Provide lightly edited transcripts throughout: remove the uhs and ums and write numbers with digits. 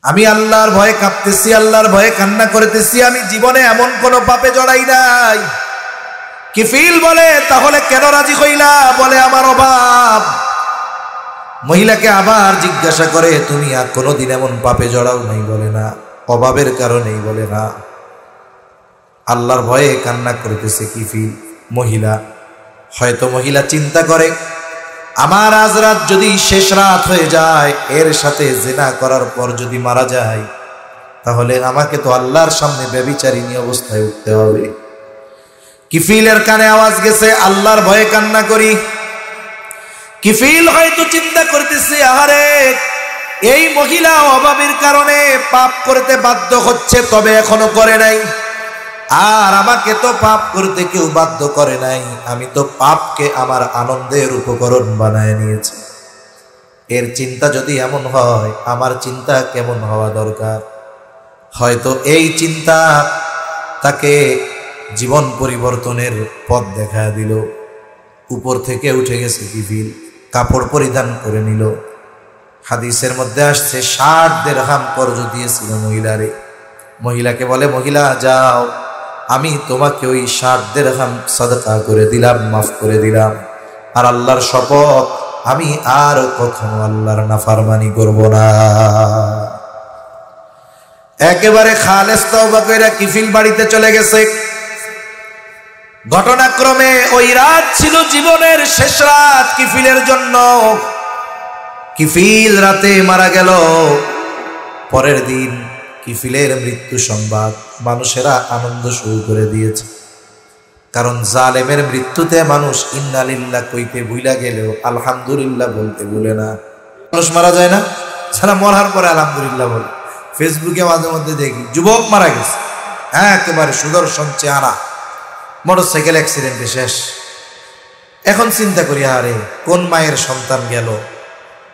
আমি আল্লাহর ভয়ে কাঁপতেছি, আল্লাহর ভয়ে কান্না করতেছি, আমি জীবনে এমন কোন পাপে জড়াই নাই। কিফিল বলে তাহলে কেন রাজি হইলা? বলে আমার অভাব। মহিলাকে আবার জিজ্ঞাসা করে তুমি আর কোনোদিন এমন পাপে জড়াও নাই? বলে না, অভাবের কারণেই। বলে না। আল্লাহর ভয়ে কান্না করতেছে কিফিল মহিলা। হয়তো মহিলা চিন্তা করে আমার আজ রাত যদি শেষ রাত হয়ে যায়, এর সাথে জিনা করার পর যদি মারা যায়, তাহলে আমাকে তো আল্লাহর সামনে ব্যভিচারিণী অবস্থায় উঠতে হবে। কিফিলের কানে আওয়াজ গেছে আল্লাহর ভয়ে কান্না করি। কিফিল হয়তো চিন্তা করতেছে আহারে এই মহিলা অভাবের কারণে পাপ করতে বাধ্য হচ্ছে, তবে এখনো করে নাই। আর আমাকে তো পাপ করতে কেউ বাধ্য করে নাই, আমি তো পাপকে আমার আনন্দের উপকরণ বানায় নিয়েছি। এর চিন্তা যদি এমন হয়, আমার চিন্তা কেমন হওয়া দরকার? হয়তো এই চিন্তা তাকে জীবন পরিবর্তনের পথ দেখা দিল। উপর থেকে উঠে গেছে কিফিল, কাপড় পরিধান করে নিল। হাদিসের মধ্যে আসছে 60 দিরহাম কর্জ দিয়েছিল মহিলারে। মহিলাকে বলে মহিলা যাও, আমি তোমাকে ওই 60 দিরহাম সাদকা করে দিলাম, মাফ করে দিলাম। আর আল্লাহর শপথ, আমি আর কখনো আল্লাহর নাফরমানি করব না। একেবারে খালেস তওবা কইরা কিফিল বাড়িতে চলে গেছে। ঘটনাক্রমে ওই রাত ছিল জীবনের শেষ রাত কিফিলের জন্য। কিফিল রাতে মারা গেল। পরের দিন কিফিলের মৃত্যু সংবাদ মানুষেরা আনন্দ শুরু করে দিয়েছে। কারণ জালেমের মৃত্যুতে মানুষ ইন্না লিল্লাহ কইতে ভুলা গেলেও আলহামদুলিল্লাহ বলতে ভুলে না। মানুষ মারা যায় না, সারা মরার পরে আলহামদুলিল্লাহ বলে। ফেসবুকে মাঝে মধ্যে দেখি যুবক মারা গেছে, হ্যাঁ একেবারে সুদর্শন চেহারা, মোটরসাইকেল অ্যাক্সিডেন্টে শেষ। এখন চিন্তা করি আরে কোন মায়ের সন্তান গেল,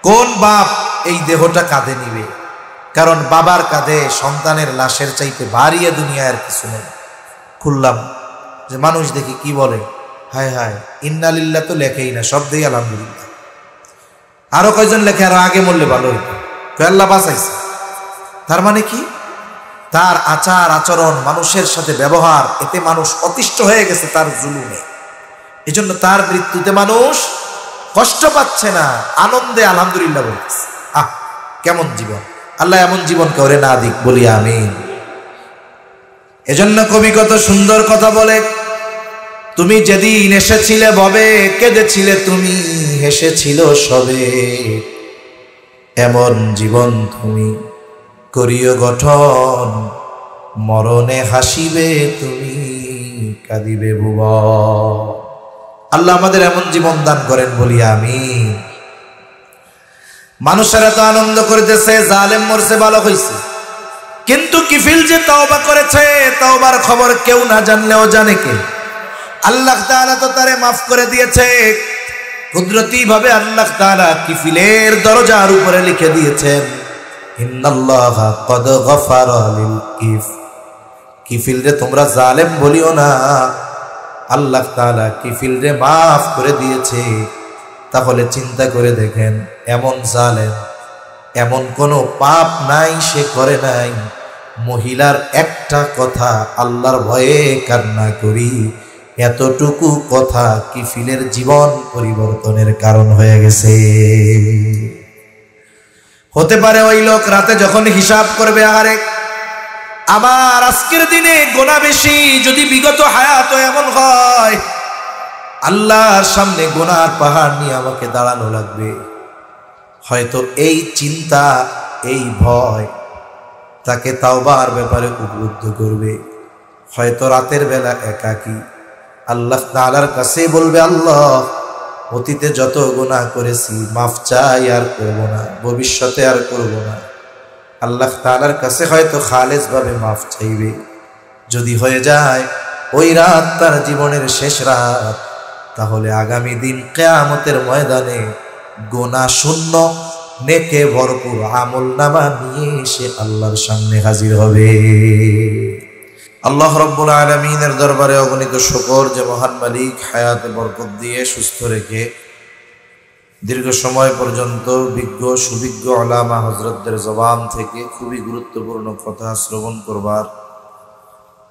কোন বাপ এই দেহটা কাঁধে নিবে? কারণ বাবার কাঁধে সন্তানের লাশের চাইতে ভারী দুনিয়ার কিছু নেই। খুললাম যে মানুষ দেখি কি বলে, হায় হায় ইন্না লিল্লাহ তো লেখেই না, সব দেই আলহামদুলিল্লাহ। আরো কয়জন লেখে আরো আগে মরলে ভালো হইতো, আল্লাহ বাঁচাইছে। তার মানে কি? তার আচার আচরণ, মানুষের সাথে ব্যবহার, এতে মানুষ অতিষ্ঠ হয়ে গেছে তার জুলুমে। এজন্য তার মৃত্যুতে মানুষ কষ্ট পাচ্ছে না, আনন্দে আলহামদুলিল্লাহ বলতেছে। কেমন জীবন! আল্লাহ এমন জীবন কাউরে না দিক, বলি আমিন। এজন্য কবি কত সুন্দর কথা বলে, তুমি যেদিন এসেছিলে ভবে, কেঁদেছিলে তুমি, হেসেছিল সবে। এমন জীবন তুমি করিও গঠন, মরণে হাসিবে তুমি, কাঁদিবে ভুবন। আল্লাহ আমাদের এমন জীবন দান করেন, বলি আমিন। মানুষেরা তো আনন্দ করতেছে, জালেম মরছে ভালো হইছে। কিন্তু কিফিল যে তওবা করেছে, তওবার খবর কেউ না জানলেও জানে কে? আল্লাহ তাআলা তো তারে মাফ করে দিয়েছে। কুদরতি ভাবে আল্লাহ তাআলা কিফিলের দরজার উপরে লিখে দিয়েছেন ইন্নাল্লাহা ক্বাদ গফারা লিল কিফিল রে তোমরা জালেম বলিও না, আল্লাহ তাআলা কিফিল রে মাফ করে দিয়েছে। তাহলে চিন্তা করে দেখেন, এমন জালেম, এমন কোনো পাপ নাই সে করে নাই। মহিলার একটা কথা, আল্লাহর ভয়ে কান্না করি, এতটুকু কথা কিফিলের জীবন পরিবর্তনের কারণ হয়ে গেছে। হতে পারে ওই লোক রাতে যখন হিসাব করবে, আরে আমার আজকের দিনে গোনা বেশি, যদি বিগত হায়াত এমন হয়, আল্লাহর সামনে গোনার পাহাড় নিয়ে আমাকে দাঁড়ানো লাগবে। হয়তো এই চিন্তা, এই ভয় তাকে তাওবার ব্যাপারে উদ্বুদ্ধ করবে। হয়তো রাতের বেলা একাকী আল্লাহ তাআলার কাছে বলবে, আল্লাহ অতীতে যত গুনাহ করেছি মাফ চাই, আর করব না, ভবিষ্যতে আর করব না। আল্লাহ তাআলার কাছে হয়তো খালেস ভাবে মাফ চাইবে। যদি হয়ে যায় ওই রাত তার জীবনের শেষ রাত, তাহলে আগামী দিন কিয়ামতের ময়দানে গুনাহ শূন্য, নেকে ভরপুর আমলনামা নিয়ে সে আল্লাহর সামনে হাজির হবে। আল্লাহ রাব্বুল আলামিনের দরবারে অগণিত শুকর যে মহান মালিক হায়াতে বরকত দিয়ে সুস্থ রেখে দীর্ঘ সময় পর্যন্ত বিজ্ঞ সুবিজ্ঞ আলামা হযরতদের জবান থেকে খুবই গুরুত্বপূর্ণ কথা শ্রবণ করবার,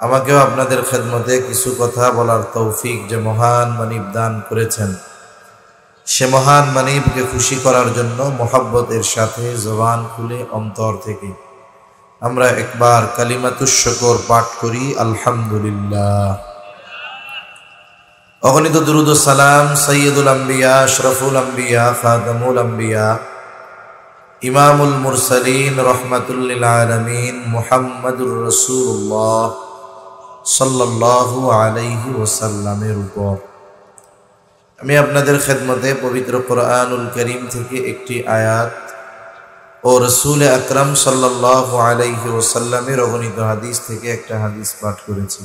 আমাকেও আপনাদের খেদমতে কিছু কথা বলার তৌফিক যে মহান মানিব দান করেছেন, সে মহান মানিবকে খুশি করার জন্য মোহাব্বতের সাথে জবান খুলে অন্তর থেকে আমরা একবার কালিমাতুশ শুকর পাঠ করি, আলহামদুলিল্লাহ। অগণিত দুরুদ ও সালাম সৈয়দুল আম্বিয়া, আশরাফুল আম্বিয়া, খাতামুল আম্বিয়া, ইমামুল মুরসালিন, রহমাতুল লিল আলামিন মুহাম্মাদুর রাসূলুল্লাহ সাল্লাল্লাহু আলাইহি ওয়াসাল্লামের উপর। আমি আপনাদের খেদমতে পবিত্র কোরআনুল কারীম থেকে একটি আয়াত ও রাসূল আকরাম সাল্লাল্লাহু আলাইহি ওয়াসাল্লামের অগণিত হাদিস থেকে একটা হাদিস পাঠ করেছি।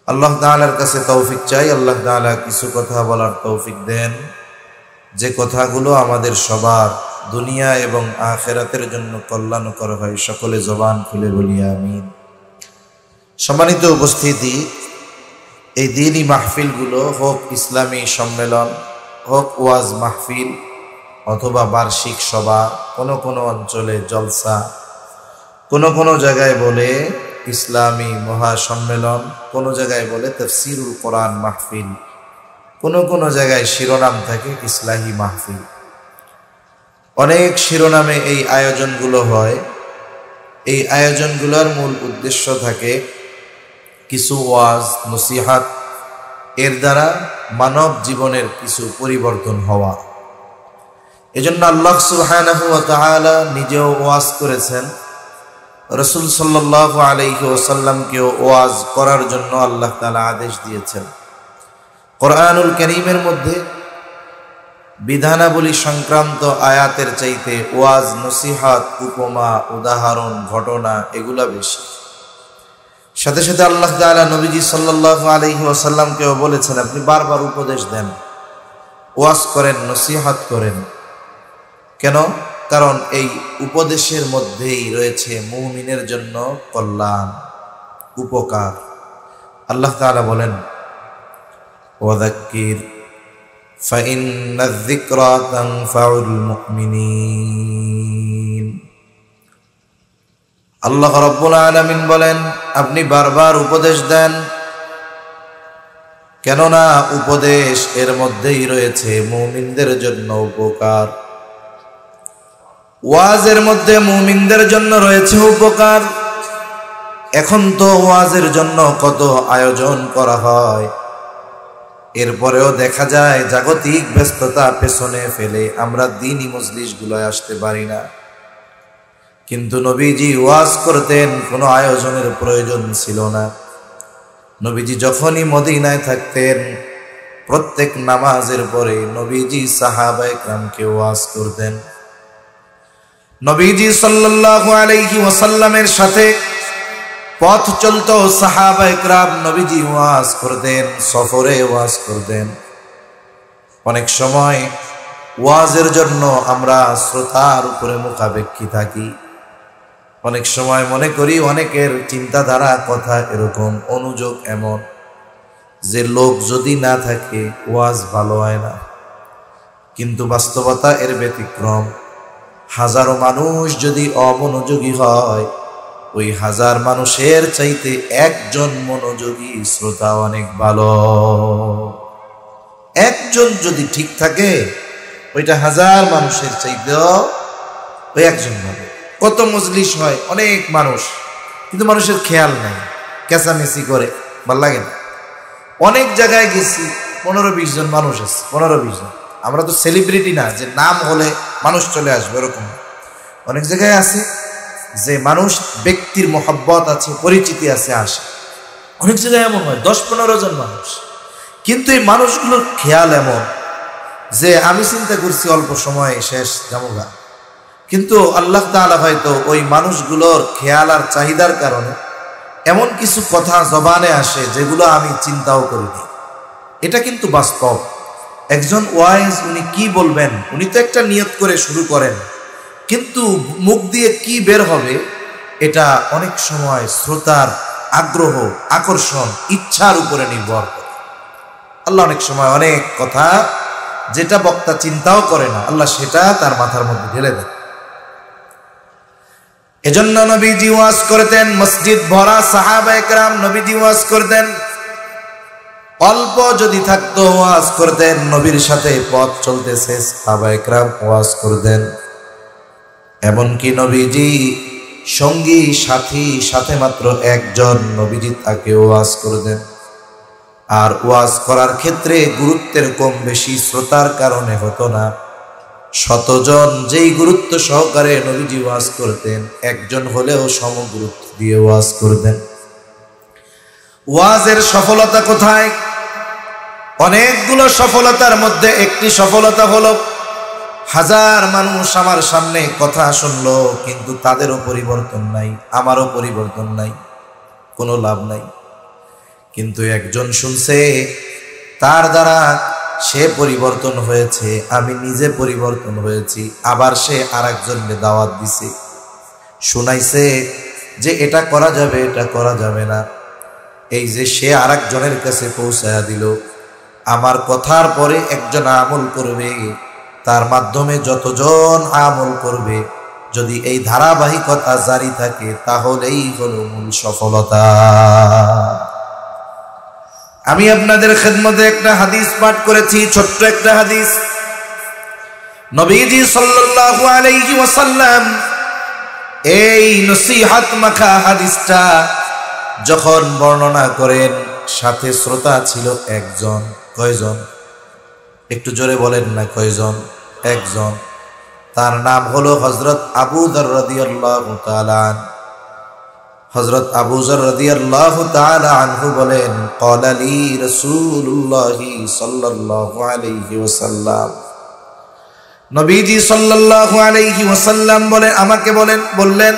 আল্লাহ তাআলার কাছে তৌফিক চাই, আল্লাহ তাআলা কিছু কথা বলার তৌফিক দেন, যে কথাগুলো আমাদের সবার দুনিয়া এবং আখিরাতের জন্য কল্যাণকর হয়। সকলে জবান খুলে বলি আমিন। সম্মানিত উপস্থিতি, এই দ্বীনি মাহফিলগুলো হোক ইসলামী সম্মেলন, হোক ওয়াজ মাহফিল অথবা বার্ষিক সভা, কোনো কোনো অঞ্চলে জলসা, কোনো কোনো জায়গায় বলে ইসলামী মহাসম্মেলন, কোনো জায়গায় বলে তাফসীরুল কোরআন মাহফিল, কোনো কোনো জায়গায় শিরোনাম থাকে ইসলাহি মাহফিল। অনেক শিরোনামে এই আয়োজনগুলো হয়। এই আয়োজনগুলোর মূল উদ্দেশ্য থাকে কিছু ওয়াজ নসিহাত, এর দ্বারা মানব জীবনের কিছু পরিবর্তন হওয়া। এজন্য আল্লাহ সুবহানাহু ওয়া তাআলা নিজেও ওয়াজ করেছেন, রাসূল সাল্লাল্লাহু আলাইহি ওয়াসাল্লামকেও ওয়াজ করার জন্য আল্লাহ তাআলা আদেশ দিয়েছেন। কোরআনুল কারীমের মধ্যে বিধানাবলী সংক্রান্ত আয়াতের চাইতে ওয়াজ নসিহাত, উপমা, উদাহরণ, ঘটনা এগুলা বেশি। সাথে সাথে আল্লাহ তাআলা নবীজি সাল্লাল্লাহু আলাইহি ওয়াসাল্লামকেও বলেছেন, আপনি বারবার উপদেশ দেন, ওয়াজ করেন, নসিহাত করেন। কেন? কারণ এই উপদেশের মধ্যেই রয়েছে মুমিনের জন্য কল্যাণ, উপকার। আল্লাহ তাআলা বলেন, ওয়াযাক্কির ফাইন্নায যিকরা তানফাউল মুমিনিন। আল্লাহ রাব্বুল আলামিন বলেন, আপনি বারবার উপদেশ দেন, কেননা উপদেশ এর মধ্যেই রয়েছে মুমিনদের জন্য উপকার। ওয়াজের মধ্যে মুমিনদের জন্য রয়েছে উপকার। এখন তো ওয়াজের জন্য কত আয়োজন করা হয়, এরপরেও দেখা যায় জাগতিক ব্যস্ততা পেছনে ফেলে আমরা দ্বীনি মজলিসগুলোয় আসতে পারি না। কিন্তু নবীজি ওয়াজ করতেন, কোনো আয়োজনের প্রয়োজন ছিল না। নবীজি যখনই মদিনায় থাকতেন, প্রত্যেক নামাজের পরে নবীজি সাহাবায়ে কেরামকে ওয়াজ করতেন। নবীজি সাল্লাল্লাহু আলাইহি ওয়াসাল্লামের সাথে পথ চলতো সাহাবায়ে কেরাম, নবীজি ওয়াজ করতেন, সফরে ওয়াজ করতেন। অনেক সময় ওয়াজের জন্য আমরা শ্রোতার উপরে মুখাপেক্ষী থাকি। অনেক সময় মনে করি অনেকের চিন্তাধারা, কথা এরকম, অনুযোগ এমন যে লোক যদি না থাকে ওয়াজ ভালো হয় না। কিন্তু বাস্তবতা এর ব্যতিক্রম। হাজারো মানুষ যদি অমনোযোগী হয়, ওই হাজার মানুষের চাইতে একজন মনোযোগী শ্রোতা অনেক ভালো। একজন যদি ঠিক থাকে, ওইটা হাজার মানুষের চাইতেও ওই একজন ভালো। কত মজলিস হয়, অনেক মানুষ, কিন্তু মানুষের খেয়াল নাই, কেঁচামেচি করে, ভাল লাগে না। অনেক জায়গায় গেছি, 15-20 জন মানুষ আছে, 15-20 জন। আমরা তো সেলিব্রিটি না যে নাম হলে মানুষ চলে আসবে, এরকম। অনেক জায়গায় আছে যে মানুষ, ব্যক্তির মহব্বত আছে, পরিচিতি আছে, আসে। অনেক জায়গায় এমন হয় 10-15 জন মানুষ, কিন্তু এই মানুষগুলোর খেয়াল এমন যে আমি চিন্তা করছি অল্প সময় শেষ জামুগা, কিন্তু আল্লাহ তাআলা হয়তো ওই মানুষগুলোর খেয়াল আর চাহিদার কারণে এমন কিছু কথা জবানে আসে যেগুলো আমি চিন্তাও করিনি। এটা কিন্তু বাস্তব। একজন ওয়াইজ উনি কি বলবেন, উনি তো একটা নিয়ত করে শুরু করেন, কিন্তু মুখ দিয়ে কি বের হবে এটা অনেক সময় শ্রোতার আগ্রহ, আকর্ষণ, ইচ্ছার উপরে নির্ভর করে। আল্লাহ অনেক সময় অনেক কথা যেটা বক্তা চিন্তাও করে না, আল্লাহ সেটা তার মাথার মধ্যে ঢেলে দেয়। এজন্য নবীজি ওয়াজ করতেন, মসজিদ ভরা সাহাবায়ে কেরাম নবীজি ওয়াজ করতেন। অল্প যদি থাকতো ওয়াজ করতেন, নবীর সাথে পথ চলতেছে সাহাবায়ে কেরাম ওয়াজ করতেন। এমনকি নবীজি সঙ্গী সাথী সাথে মাত্র একজন, নবীজি তাকে ওয়াজ করতেন। আর ওয়াজ করার ক্ষেত্রে গুরুত্বের কম বেশি শ্রোতার কারণে হতো না। শতজন যেই গুরুত্ব সহকারে নবীজি ওয়াজ করতেন, একজন হলেও সম গুরুত্ব দিয়ে ওয়াজ করতেন। ওয়াজের সফলতা কোথায়? অনেকগুলো সফলতার মধ্যে একটি সফলতা হলো, হাজার মানুষ আমার সামনে কথা শুনলো, কিন্তু তাদেরও পরিবর্তন নাই, আমারও পরিবর্তন নাই, কোনো লাভ নাই। কিন্তু একজন শুনছে, তার দ্বারা সে পরিবর্তন হয়েছে, আমি নিজে পরিবর্তন হয়েছি। আবার সে আরেকজনকে দাওয়াত দিছে, শুনাইছে যে এটা করা যাবে, এটা করা যাবে না। এই যে সে আরেকজনের কাছে পৌঁছায়া দিল, আমার কথার পরে একজন আমল করবে, তার মাধ্যমে যতজন আমল করবে, যদি এই ধারাবাহিকতা জারি থাকে, তাহলেই হলো মূল সফলতা। আমি আপনাদের খেদমতে একটা হাদিস পাঠ করেছি, ছোট্ট একটা হাদিস। নবীজি সাল্লাল্লাহু আলাইহি ওয়াসাল্লাম এই নসিহত মাখা হাদিসটা যখন বর্ণনা করেন, সাথে শ্রোতা ছিল একজন। কয়জন? একটু জোরে বলেন না, কয়জন? একজন। তার নাম হলো হযরত আবু যর রাদিয়াল্লাহু তাআলা আনহু। হযরত আবু যর রাদিয়াল্লাহু তাআলা আনহু বলেন, ক্বালা লি রাসূলুল্লাহি সাল্লাল্লাহু আলাইহি ওয়াসাল্লাম, নবীজি সাল্লাল্লাহু আলাইহি ওয়াসাল্লাম বলে আমাকে বললেন,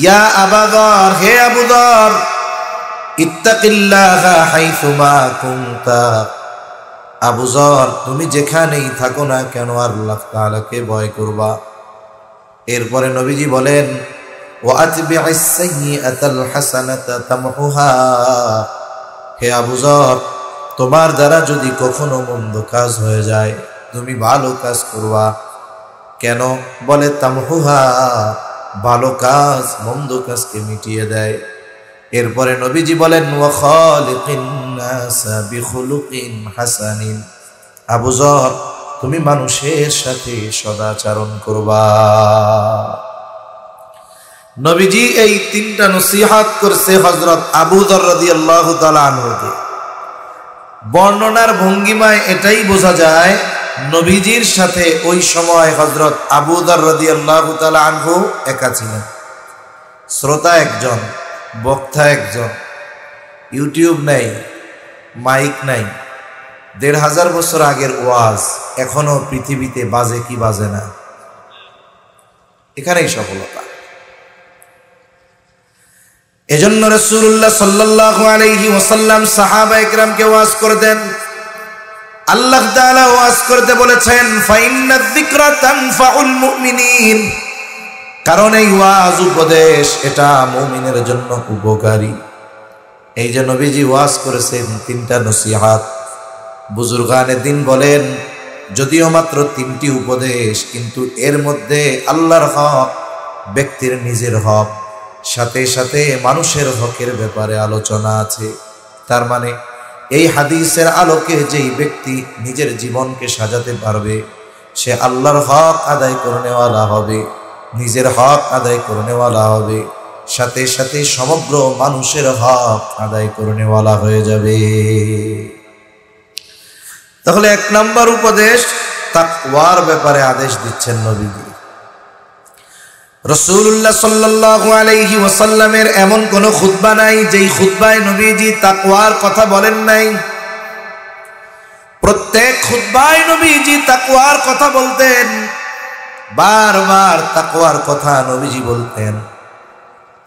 ইয়া আবু যর, হে আবু যর, ইত্তাকিল্লাহা হাইসুমা কুনতা। আবু যর, তুমি যেখানেই থাকো না কেন আল্লাহ তাআলাকে ভয় করবা। এরপরে নবীজি বলেন, ওয়া আতবি'আস সাইয়্যাতাল হাসানাতা তামহুহা। হে আবু যর, তোমার দ্বারা যদি কখনো মন্দ কাজ হয়ে যায়, তুমি ভালো কাজ করবা। কেন? বলে তামহুহা, ভালো কাজ মন্দ কাজকে মিটিয়ে দেয়। এরপরে নবীজি বলেন, ওয়া খালিকিন নাসা বিখুলুকিন হাসানিন। আবু যর, তুমি মানুষের সাথে সদাচরণ করবা। নবীজি এই তিনটা নসিহত করছে হযরত আবু যর রাদিয়াল্লাহু তাআলা আনহুকে। বর্ণনার ভঙ্গিমায় এটাই বোঝা যায়, নবীজির সাথে ওই সময় হযরত আবু যর রাদিয়াল্লাহু তাআলা আনহু একা ছিলেন। শ্রোতা একজন, বক্তা একজন, ইউটিউব নাই, মাইক নাই। ১৫০০ বছর আগের ওয়াজ এখনো পৃথিবীতে বাজে কি বাজে না? এখানেই সফলতা। এজন্য রাসূলুল্লাহ সাল্লাল্লাহু আলাইহি ওয়াসাল্লাম সাহাবায়ে কেরামকে ওয়াজ করতেন। আল্লাহ তাআলা ওয়াজ করতে বলেছেন, ফাইন্নায যিকরা তানফাউল মুমিনিন, কারণ এই ওয়াজ উপদেশ এটা মুমিনের জন্য উপকারী। এই যে নবীজি ওয়াজ করেছেন তিনটা নসিহত, বুজুর্গানে দিন বলেন যদিও মাত্র তিনটি উপদেশ, কিন্তু এর মধ্যে আল্লাহর হক, ব্যক্তির নিজের হক, সাথে সাথে মানুষের হকের ব্যাপারে আলোচনা আছে। তার মানে এই হাদিসের আলোকে যেই ব্যক্তি নিজের জীবনকে সাজাতে পারবে, সে আল্লাহর হক আদায় করনেওয়ালা হবে, নিজের হক আদায় করনেওয়ালা হবে, সাথে সাথে সমগ্র মানুষের হক আদায় করনেওয়ালা হয়ে যাবে। তাহলে ১ নম্বর উপদেশ, তাকওয়ার ব্যাপারে আদেশ দিচ্ছেন নবীজি। রাসূলুল্লাহ সাল্লাল্লাহু আলাইহি ওয়াসাল্লামের এমন কোন খুতবা নাই যেই খুতবায় নবীজি তাকওয়ার কথা বলেন নাই। প্রত্যেক খুতবায় নবীজি তাকওয়ার কথা বলতেন, বারবার তাকওয়ার কথা নবীজি বলতেন।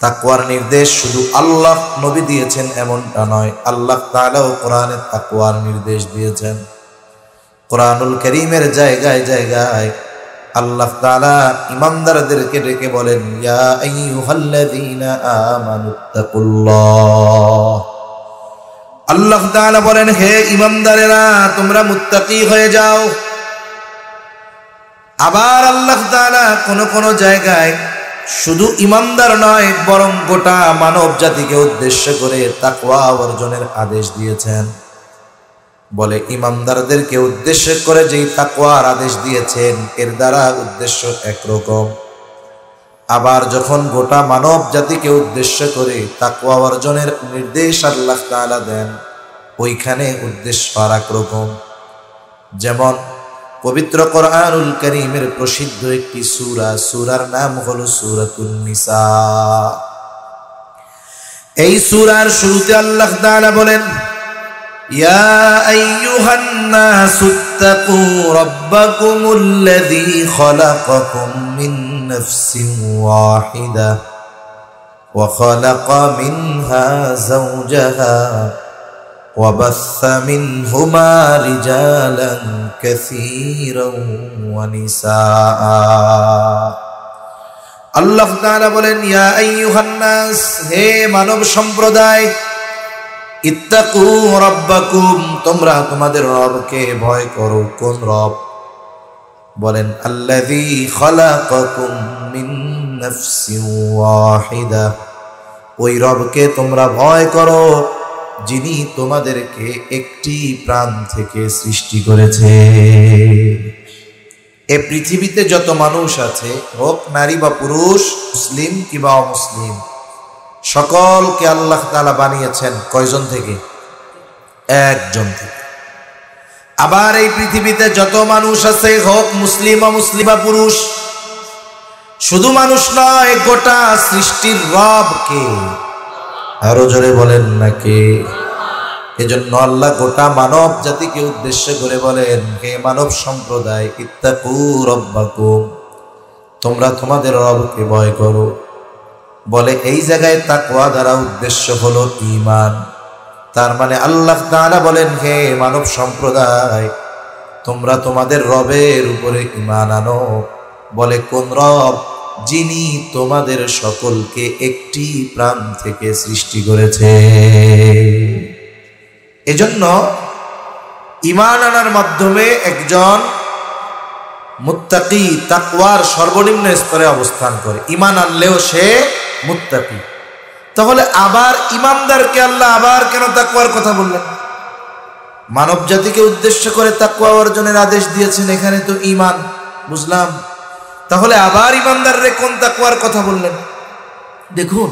তাকওয়ার নির্দেশ শুধু আল্লাহ নবী দিয়েছেন এমনটা নয়, আল্লাহ তাআলাও কোরআনে তাকওয়ার নির্দেশ দিয়েছেন। কোরআনুল কারীমের জায়গায় জায়গায় আল্লাহ তাআলা ঈমানদারদেরকে ডেকে বলেন, ইয়া আইয়ুহাল্লাযীনা আমানুত্তাকুল্লাহ। আল্লাহ তাআলা বলেন, হে ঈমানদারেরা তোমরা মুত্তাকি হয়ে যাও। আবার আল্লাহ তাআলা কোন কোন জায়গায় শুধু ঈমানদার নয় বরং গোটা মানব জাতিকে উদ্দেশ্য করে তাকওয়া অর্জনের আদেশ দিয়েছেন। বলে ঈমানদারদেরকে উদ্দেশ্য করে যেই তাকওয়ার আদেশ দিয়েছেন এর দ্বারা উদ্দেশ্য একরকম, আবার যখন গোটা মানব জাতিকে উদ্দেশ্য করে তাকওয়া অর্জনের নির্দেশ আল্লাহ তাআলা দেন ওইখানে উদ্দেশ্য আর এক রকম। যেমন পবিত্র কোরআনুল কারীমের প্রসিদ্ধ একটি সূরা, সূরার নাম হলো সূরাতুন নিসা। এই সূরার শুরুতে আল্লাহ তাআলা বলেন, ইয়া আইয়ুহান নাসুত্তাকু রাব্বাকুমুল্লাযী খালাকাকুম মিন নাফসিন ওয়াহিদা ওয়া খালাকা মিনহা যাওজাহা ওয়া বাসসা মিনহুমা রিজালান কাসীরান ওয়া নিসাআ। আল্লাহ তাআলা বলেন, ইয়া আইয়ুহান নাস, হে মানব সম্প্রদায়, ইত্তাকু রাব্বাকুম, তোমরা তোমাদের রবকে ভয় করো। কোন রব? বলেন আল্লাযী খালাকাকুম মিন নাফসিন ওয়াহিদা, ওই রবকে তোমরা ভয় করো যিনি তোমাদেরকে একটি প্রাণ থেকে সৃষ্টি করেছে। এই পৃথিবীতে যত মানুষ আছে, হোক নারী বা পুরুষ, মুসলিম কিংবা অমুসলিম, সকলকে আল্লাহ তাআলা বানিয়েছেন কয়জন থেকে? একজন থেকে। আবার এই পৃথিবীতে যত মানুষ আছে, হোক মুসলিম অমুসলিম বা পুরুষ, শুধু মানুষ নয়, গোটা সৃষ্টির রব কে? আরো জোরে বলেন না কে? এজন্য আল্লাহ গোটা মানব জাতিকে উদ্দেশ্য করে বলেন, হে মানব সম্প্রদায়, ইত্তাকু রাব্বাকুম, তোমরা তোমাদের রবকে ভয় করো। বলে এই জায়গায় তাকওয়া দ্বারা উদ্দেশ্য হলো ঈমান। তার মানে আল্লাহ তাআলা বলেন, হে মানব সম্প্রদায়, তোমরা তোমাদের রবের উপরে ঈমান আনো। বলে কোন রব? যিনি তোমাদের সকলকে একটি প্রাণ থেকে সৃষ্টি করেছে। এজন্য ঈমান আনার মাধ্যমে একজন মুত্তাকি তাকওয়ার সর্বনিম্ন স্তরে অবস্থান করে। ঈমান আনলেও সে মুত্তাকি। তাহলে আবার ঈমানদারকে আল্লাহ আবার কেন তাকওয়ার কথা বললেন? মানব জাতিকে উদ্দেশ্য করে তাকওয়া অর্জনের আদেশ দিয়েছেন, এখানে তো ঈমান বুঝলাম। তাহলে আবার ঈমানদাররে কোন তাকওয়ার কথা বললেন? দেখুন,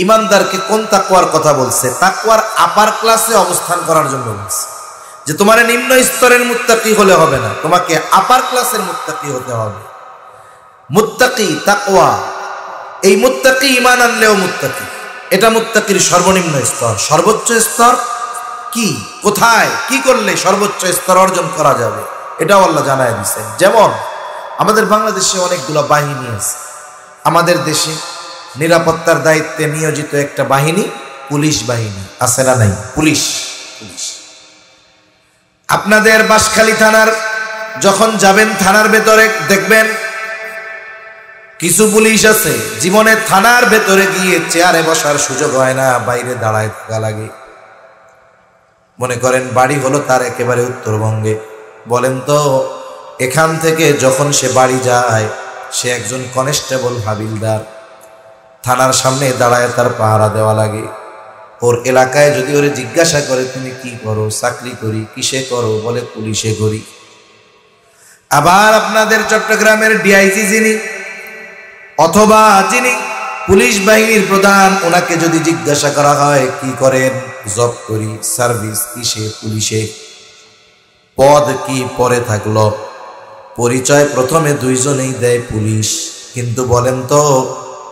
ঈমানদারকে কোন তাকওয়ার কথা বলছে? তাকওয়ার আপার ক্লাসে অবস্থান করার জন্য বলছে, যে তোমার নিম্ন স্তরের মুত্তাকি হলে হবে না, তোমাকে আপার ক্লাসের মুত্তাকি হতে হবে। মুত্তাকি তাকওয়া, এই মুত্তাকি ঈমান আনলেও মুত্তাকি, এটা মুত্তাকির সর্বনিম্ন স্তর। সর্বোচ্চ স্তর কি? কোথায় কি করলে সর্বোচ্চ স্তর অর্জন করা যাবে, এটাও আল্লাহ জানায় দিয়েছেন। যেমন আমাদের বাংলাদেশে অনেকগুলো বাহিনী আছে। আমাদের দেশে নিরাপত্তার দায়িত্বে নিয়োজিত একটা বাহিনী পুলিশ বাহিনী আছে না নাই? পুলিশ। আপনাদের বাঁশখালী থানার যখন যাবেন, থানার ভেতরে দেখবেন কিছু পুলিশ আছে, জীবনে থানার ভেতরে গিয়ে চেয়ারে বসার সুযোগ হয় না, বাইরে দাঁড়ায় থাকা লাগে। মনে করেন বাড়ি হলো তার একেবারে উত্তরবঙ্গে। বলেন তো, এখান থেকে যখন সে বাড়ি যায়, সে একজন কনস্টেবল হাবিলদার, থানার সামনে দাঁড়ায় তার পাহারা দেওয়া লাগে। ওর এলাকায় যদি ওরে জিজ্ঞাসা করে তুমি কি করো? চাকরি করি। কিসে করো? বলে পুলিশে করি। আবার আপনাদের চট্টগ্রামের ডিআইজি যিনি অথবা যিনি পুলিশ বাহিনীর প্রধান, ওনাকে যদি জিজ্ঞাসা করা হয় কি করেন? জব করি। সার্ভিস কিসে? পুলিশে। পদ কি? পরে থাকলো। পরিচয় প্রথমে দুইজনেই দেয় পুলিশ। কিন্তু বলেন তো,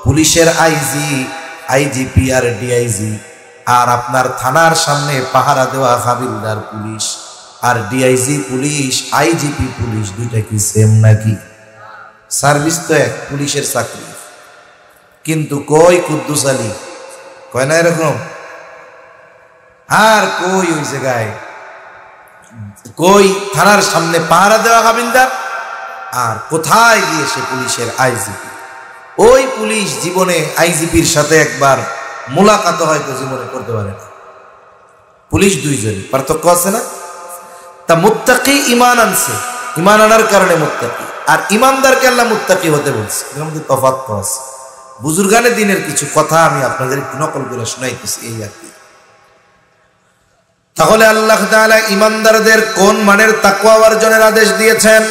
পুলিশের আইজি, আইজিপি আর ডিআইজি, আর আপনার থানার সামনে পাহারা দেওয়া হাবিলদার পুলিশ, আর ডিআইজি পুলিশ, আইজিপি পুলিশ, দুইটা কি সেম নাকি? সার্ভিস তো এক, পুলিশের চাকরি। কিন্তু কই কুদ্দুস আলী, কয় না এরকম? আর কই ওই জায়গায়, কই থানার সামনে পাহারা দেওয়া হাবিলদার, আর কোথায় গিয়ে সে পুলিশের আইজিপি? ওই পুলিশ জীবনে আইজিপির সাথে একবার মোলাকাত হয়তো জীবনে করতে পারে না। পুলিশ দুইজন, পার্থক্য আছে না? তা মুত্তাকি ঈমান আনছে, ঈমান আনার কারণে মুত্তাকি, আর ঈমানদারকে আল্লাহ মুত্তাকি হতে বলছে, এর মধ্যে তফাৎ আছে। বুজুর্গানে দিনের কিছু কথা আমি আপনাদের একটু নকল করে শোনাইতেছি, এই আর কি। তাহলে আল্লাহ তাআলা ঈমানদারদের কোন মানের তাকওয়া অর্জনের আদেশ দিয়েছেন?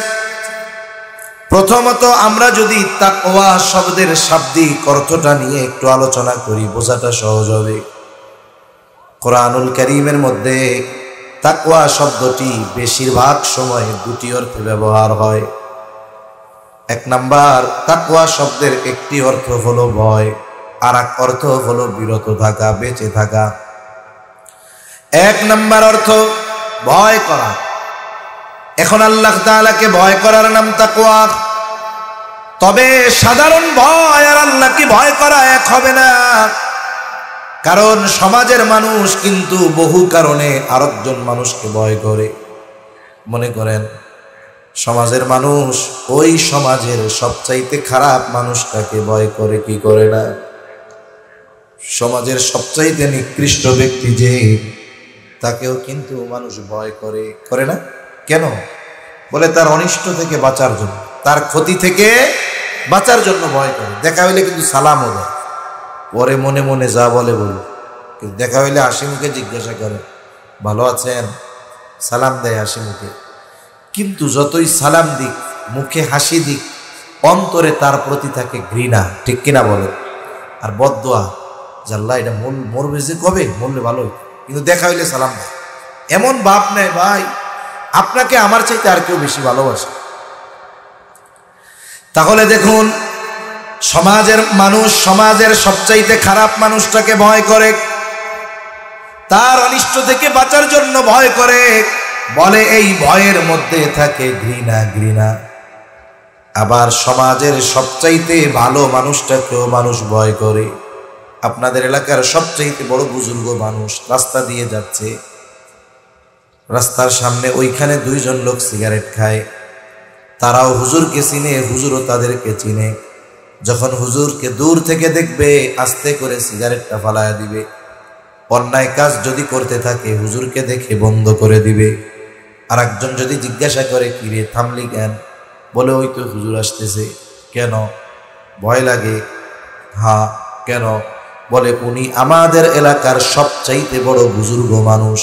প্রথমত আমরা যদি তাকওয়া শব্দের শাব্দিক অর্থটা নিয়ে একটু আলোচনা করি, বোঝাটা সহজ হবে। কোরআনুল কারীমের মধ্যে তাকওয়া শব্দটি বেশিরভাগ সময় দুটি অর্থে ব্যবহার হয়। এক নাম্বার, তাকওয়া শব্দের একটি অর্থ হলো ভয়, আর এক অর্থ হলো বিরত থাকা, বেঁচে থাকা। এক নাম্বার অর্থ ভয় করা। এখন আল্লাহ তাআলাকে ভয় করার নাম তাকওয়া। তবে সাধারণ ভয় আর আল্লাহকে ভয় করা এক হবে না, কারণ সমাজের মানুষ কিন্তু বহু কারণে আরেকজন মানুষকে ভয় করে। মনে করেন সমাজের মানুষ ওই সমাজের সবচাইতে খারাপ মানুষটাকে ভয় করে, কি করে না? সমাজের সবচাইতে নিকৃষ্ট ব্যক্তি যে, তাকেও কিন্তু মানুষ ভয় করে, করে না? কেন? বলে তার অনিষ্ট থেকে বাঁচার জন্য, তার ক্ষতি থেকে বাঁচার জন্য ভয় করে। দেখা হইলে কিন্তু সালামও দেয়, পরে মনে মনে যা বলে বলে, কিন্তু দেখা হইলে হাসি মুখে জিজ্ঞাসা করে ভালো আছেন, সালাম দেয় হাসি মুখে। কিন্তু যতই সালাম দিক, মুখে হাসি দিক, অন্তরে তার প্রতি থাকে ঘৃণা, ঠিক কিনা বলে? আর বদদোয়া, জাল্লা এটা মরবে যে কবে, মরলে ভালোই, কিন্তু দেখা হইলে সালাম দেয়। এমন বাপ নেই ভাই, আপনাকে আমার চাইতে আর কেউ বেশি ভালোবাসে। তাহলে দেখুন, সমাজের মানুষ সমাজের সবচাইতে খারাপ মানুষটাকে ভয় করে, তার অনিষ্ট থেকে বাঁচার জন্য ভয় করে। বলে এই ভয়ের মধ্যে থাকে ঘৃণা, ঘৃণা। আবার সমাজের সবচাইতে ভালো মানুষটাকেও মানুষ ভয় করে। আপনাদের এলাকার সবচাইতে বড় বুজুর্গ মানুষ রাস্তা দিয়ে যাচ্ছে, রাস্তার সামনে ওইখানে দুইজন লোক সিগারেট খায়, তারাও হুজুরকে চিনে, হুজুরও তাদেরকে চিনে। যখন হুজুরকে দূর থেকে দেখবে, আস্তে করে সিগারেটটা ফালায়া দিবে। অন্যায় কাজ যদি করতে থাকে, হুজুরকে দেখে বন্ধ করে দিবে। আর একজন যদি জিজ্ঞাসা করে, কি রে থামলি কেন? বলে ওই তো হুজুর আসতেছে। কেন? ভয় লাগে। হ্যাঁ, কেন? বলে উনি আমাদের এলাকার সবচাইতে বড় বুজুর্গ মানুষ,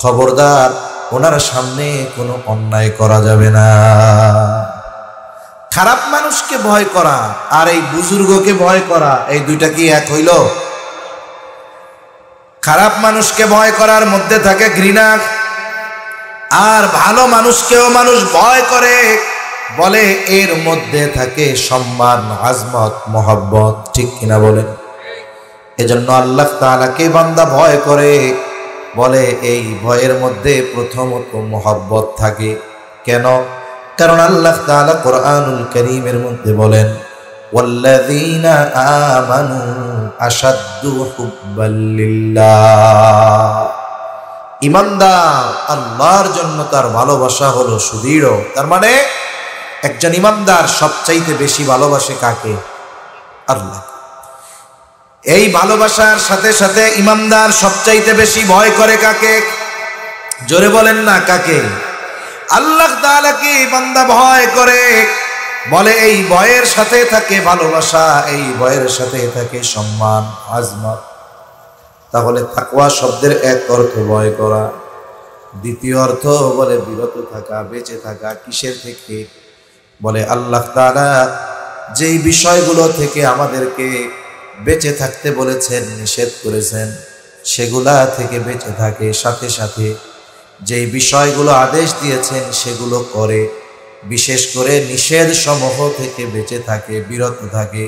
খবরদার ওনার সামনে কোনো অন্যায় করা যাবে না। খারাপ মানুষকে ভয় করা আর এই বুজুর্গকে ভয় করা, এই দুইটা কি এক হইল? খারাপ মানুষকে ভয় করার মধ্যে থাকে ঘৃণা, আর ভালো মানুষকেও মানুষ ভয় করে, বলে এর মধ্যে থাকে সম্মান, আজমত, মহব্বত, ঠিক কিনা বলেন? এজন্য আল্লাহ তাআলাকে বান্দা ভয় করে, বলে এই ভয়ের মধ্যে প্রথমত মহব্বত থাকে। কেন? কারণ আল্লাহ তাআলা কোরআনুল কারীমের মধ্যে বলেন, ওয়াল্লাযীনা আমানু আশাদ্দু হুব্বাল লিল্লাহ। ঈমানদার আল্লাহর জন্য তার ভালোবাসা হলো সুদৃঢ়। তার মানে একজন ঈমানদার সবচাইতে বেশি ভালোবাসে কাকে? আল্লাহ। এই ভালোবাসার সাথে সাথে ঈমানদার সবচাইতে বেশি ভয় করে কাকে? জোরে বলেন না, কাকে? আল্লাহ তাআলাকে বান্দা ভয় করে, বলে এই ভয়ের সাথে থাকে ভালোবাসা, এই ভয়ের সাথে থাকে সম্মান, আজমত। তাহলে তাকওয়া শব্দের এক অর্থ ভয় করা, দ্বিতীয় অর্থ বলে বিরত থাকা, বেঁচে থাকা। কিসের থেকে? বলে আল্লাহ তাআলা যেই বিষয়গুলো থেকে আমাদেরকে বেঁচে থাকতে বলেছেন, নিষেধ করেছেন, সেগুলা থেকে বেঁচে থাকে। সাথে সাথে যেই বিষয়গুলো আদেশ দিয়েছেন সেগুলো করে, বিশেষ করে নিষেধ সমূহ থেকে বেঁচে থাকে, বিরত থাকে।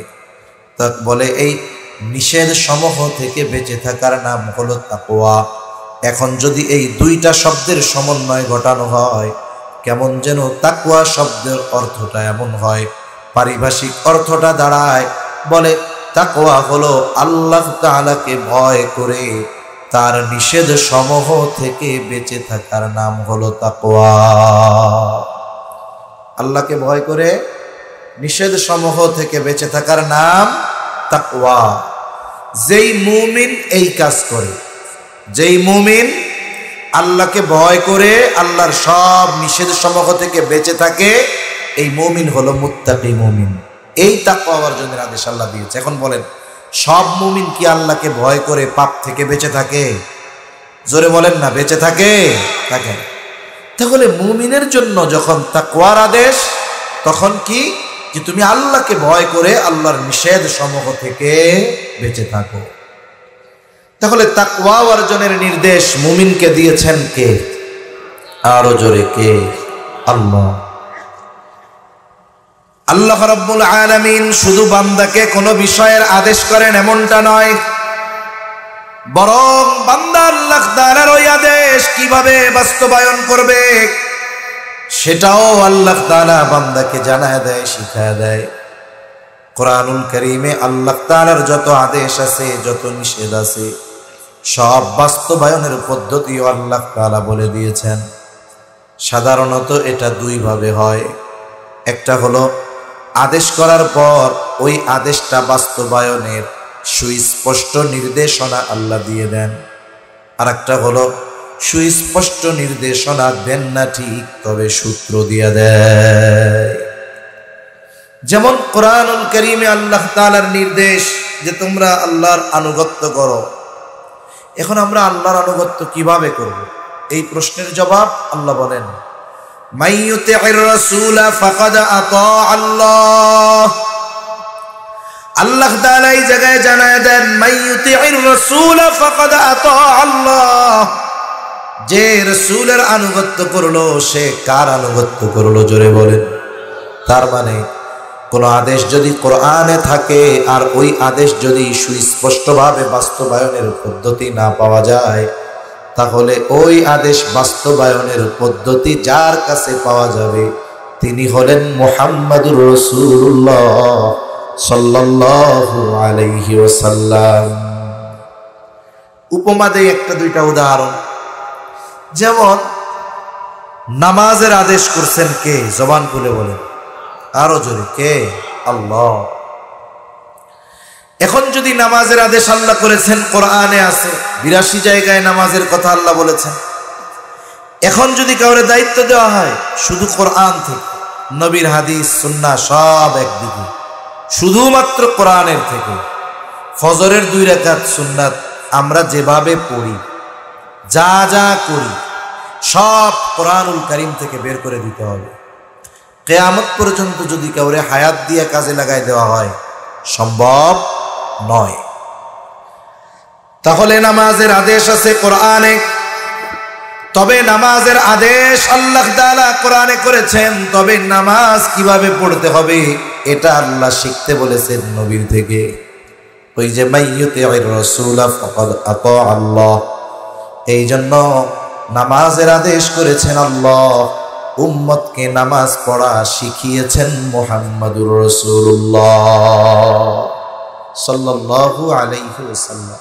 তা বলে এই নিষেধ সমূহ থেকে বেঁচে থাকার নাম হলো তাকওয়া। এখন যদি এই দুইটা শব্দের সমন্বয় ঘটানো হয়, কেমন যেন তাকওয়া শব্দের অর্থটা এমন হয়, পারিভাষিক অর্থটা দাঁড়ায়, বলে তাকওয়া হলো আল্লাহ তাআলাকে ভয় করে তার নিষেধ সমূহ থেকে বেঁচে থাকার নাম হলো তাকওয়া। আল্লাহকে ভয় করে নিষেধ সমূহ থেকে বেঁচে থাকার নাম তাকওয়া। যেই মুমিন এই কাজ করে, যেই মুমিন আল্লাহকে ভয় করে আল্লাহর সব নিষেধ সমূহ থেকে বেঁচে থাকে, এই মুমিন হলো মুত্তাকি মুমিন। এই তাকওয়া অর্জনের আদেশ আল্লাহ দিয়েছে। এখন বলেন, সব মুমিন কি আল্লাহকে ভয় করে পাপ থেকে বেঁচে থাকে? জোরে বলেন না, বেঁচে থাকে? থাকে না। তাহলে মুমিনের জন্য যখন তাকওয়ার আদেশ, তখন কি যে তুমি আল্লাহকে ভয় করে আল্লাহর নিষেধ সমূহ থেকে বেঁচে থাকো। তাহলে তাকওয়া অর্জনের নির্দেশ মুমিনকে দিয়েছেন কে? আরো জোরে কে? আল্লাহ। আল্লাহ রাব্বুল আলামিন শুধু বান্দাকে কোনো বিষয়ের আদেশ করেন এমনটা নয়, বরং বান্দা আল্লাহ তাআলার ওই আদেশ কিভাবে বাস্তবায়ন করবে সেটাও আল্লাহ তাআলা বান্দাকে জানায় দেয়, শিখায় দেয়। কোরআনুল কারীমে আল্লাহ তাআলার যত আদেশ আছে, যত নিষেধ আছে, সব বাস্তবায়নের পদ্ধতিও আল্লাহ তাআলা বলে দিয়েছেন। সাধারণত এটা দুই ভাবে হয়। একটা হলো আদেশ করার পর ওই আদেশটা বাস্তবায়নের সুস্পষ্ট নির্দেশনা আল্লাহ দিয়ে দেন। আর একটা হলো সুস্পষ্ট নির্দেশনা দেন না ঠিক, তবে সূত্র দিয়ে দেয়। যেমন কোরআনুল কারীমে আল্লাহ তাআলার নির্দেশ যে তোমরা আল্লাহর আনুগত্য করো। এখন আমরা আল্লাহর আনুগত্য কিভাবে করব? এই প্রশ্নের জবাব আল্লাহ বলেন, মাইয়ুতি'র রাসূলা ফাকাদ আতা আল্লাহ। আল্লাহ তাআলা এই জায়গায় জানায় দেন, মাইয়ুতি'র রাসূলা ফাকাদ আতা আল্লাহ। যে রাসূলের আনুগত্য করলো সে কার আনুগত্য করলো? জোরে বলেন। তার মানে কোন আদেশ যদি কোরআনে থাকে আর ওই আদেশ যদি সুস্পষ্টভাবে বাস্তবায়নের পদ্ধতি না পাওয়া যায়, তাহলে ওই আদেশ বাস্তবায়নের পদ্ধতি যার কাছে পাওয়া যাবে তিনি হলেন মুহাম্মাদুর রাসূলুল্লাহ সাল্লাল্লাহু আলাইহি ওয়াসাল্লাম। উপমা দেই একটা দুইটা উদাহরণ। যেমন নামাজের আদেশ করছেন কে? জবান খুলে বলেন, আরো জোরে কে? আল্লাহ। এখন যদি নামাজের আদেশ আল্লাহ করেছেন, কোরআনে আছে 82 জায়গায় নামাজের কথা আল্লাহ বলেছেন। এখন যদি কাউরে দায়িত্ব দেওয়া হয় শুধু কোরআন থেকে, নবীর হাদিস সুন্নাহ সব একদিকে, শুধুমাত্র কোরআনের থেকে ফজরের 2 রাকাত সুন্নাত আমরা যেভাবে পড়ি, যা যা করি সব কোরআনুল কারীম থেকে বের করে দিতে হবে। কিয়ামত পর্যন্ত যদি কাউরে হায়াত দিয়ে কাজে লাগাই দেওয়া হয়, সম্ভব নয়। তাহলে নামাজের আদেশ আছে কোরআনে, তবে নামাজের আদেশ আল্লাহ তাআলা কোরআনে করেছেন, তবে নামাজ কিভাবে পড়তে হবে এটা আল্লাহ শিখতে বলেছেন নবীর থেকে। ওই যে মাইয়ুতি'র রাসূলা ফাকাদ আতা আল্লাহ, এই জন্য নামাজের আদেশ করেছেন আল্লাহ, উম্মতকে নামাজ পড়া শিখিয়েছেন মুহাম্মাদুর রাসূলুল্লাহ সাল্লাল্লাহু আলাইহি ওয়াসাল্লাম।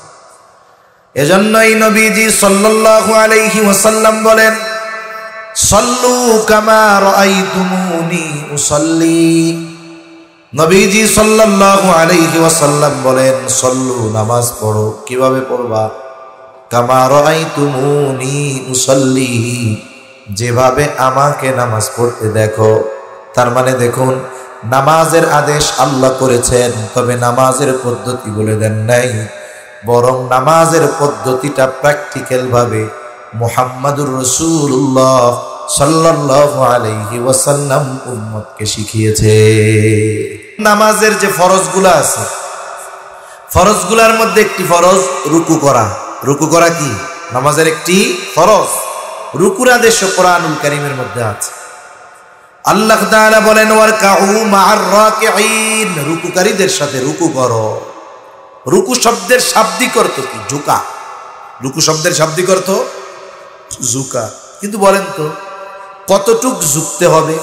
এজন্যই নবীজি সাল্লাল্লাহু আলাইহি ওয়াসাল্লাম বলেন, সাল্লু কামা রাআইতুমুনি উসাল্লি। নবীজি সাল্লাল্লাহু আলাইহি ওয়াসাল্লাম বলেন, সাল্লু নামাজ পড়ো। কিভাবে পড়বা? কামা রাআইতুমুনি উসাল্লি, যেভাবে আমাকে নামাজ পড়তে দেখো। তার মানে দেখুন, নামাজের আদেশ আল্লাহ করেছেন, তবে নামাজের পদ্ধতি বলে দেন নাই, বরং নামাজের পদ্ধতিটা প্র্যাকটিক্যাল ভাবে মুহাম্মাদুর রাসূলুল্লাহ সাল্লাল্লাহু আলাইহি ওয়াসাল্লাম উম্মতকে শিখিয়েছে। নামাজের যে ফরজগুলো আছে, ফরজগুলোর মধ্যে একটি ফরজ রুকু করা। রুকু করা কি নামাজের একটি ফরজ। রুকুর আদেশ কোরআনুল কারীমের মধ্যে আছে। আল্লাহ তাআলা বলেন, ওয়ারকাউ মা'আর রাকিঈন, রুকুকারীদের সাথে রুকু করো। রুকু শব্দের শাব্দিক অর্থ কি? ঝুঁকা। রুকু শব্দের শাব্দিক অর্থ ঝুঁকা। কিন্তু বলেন তো কতটুক ঝুঁকতে হবে,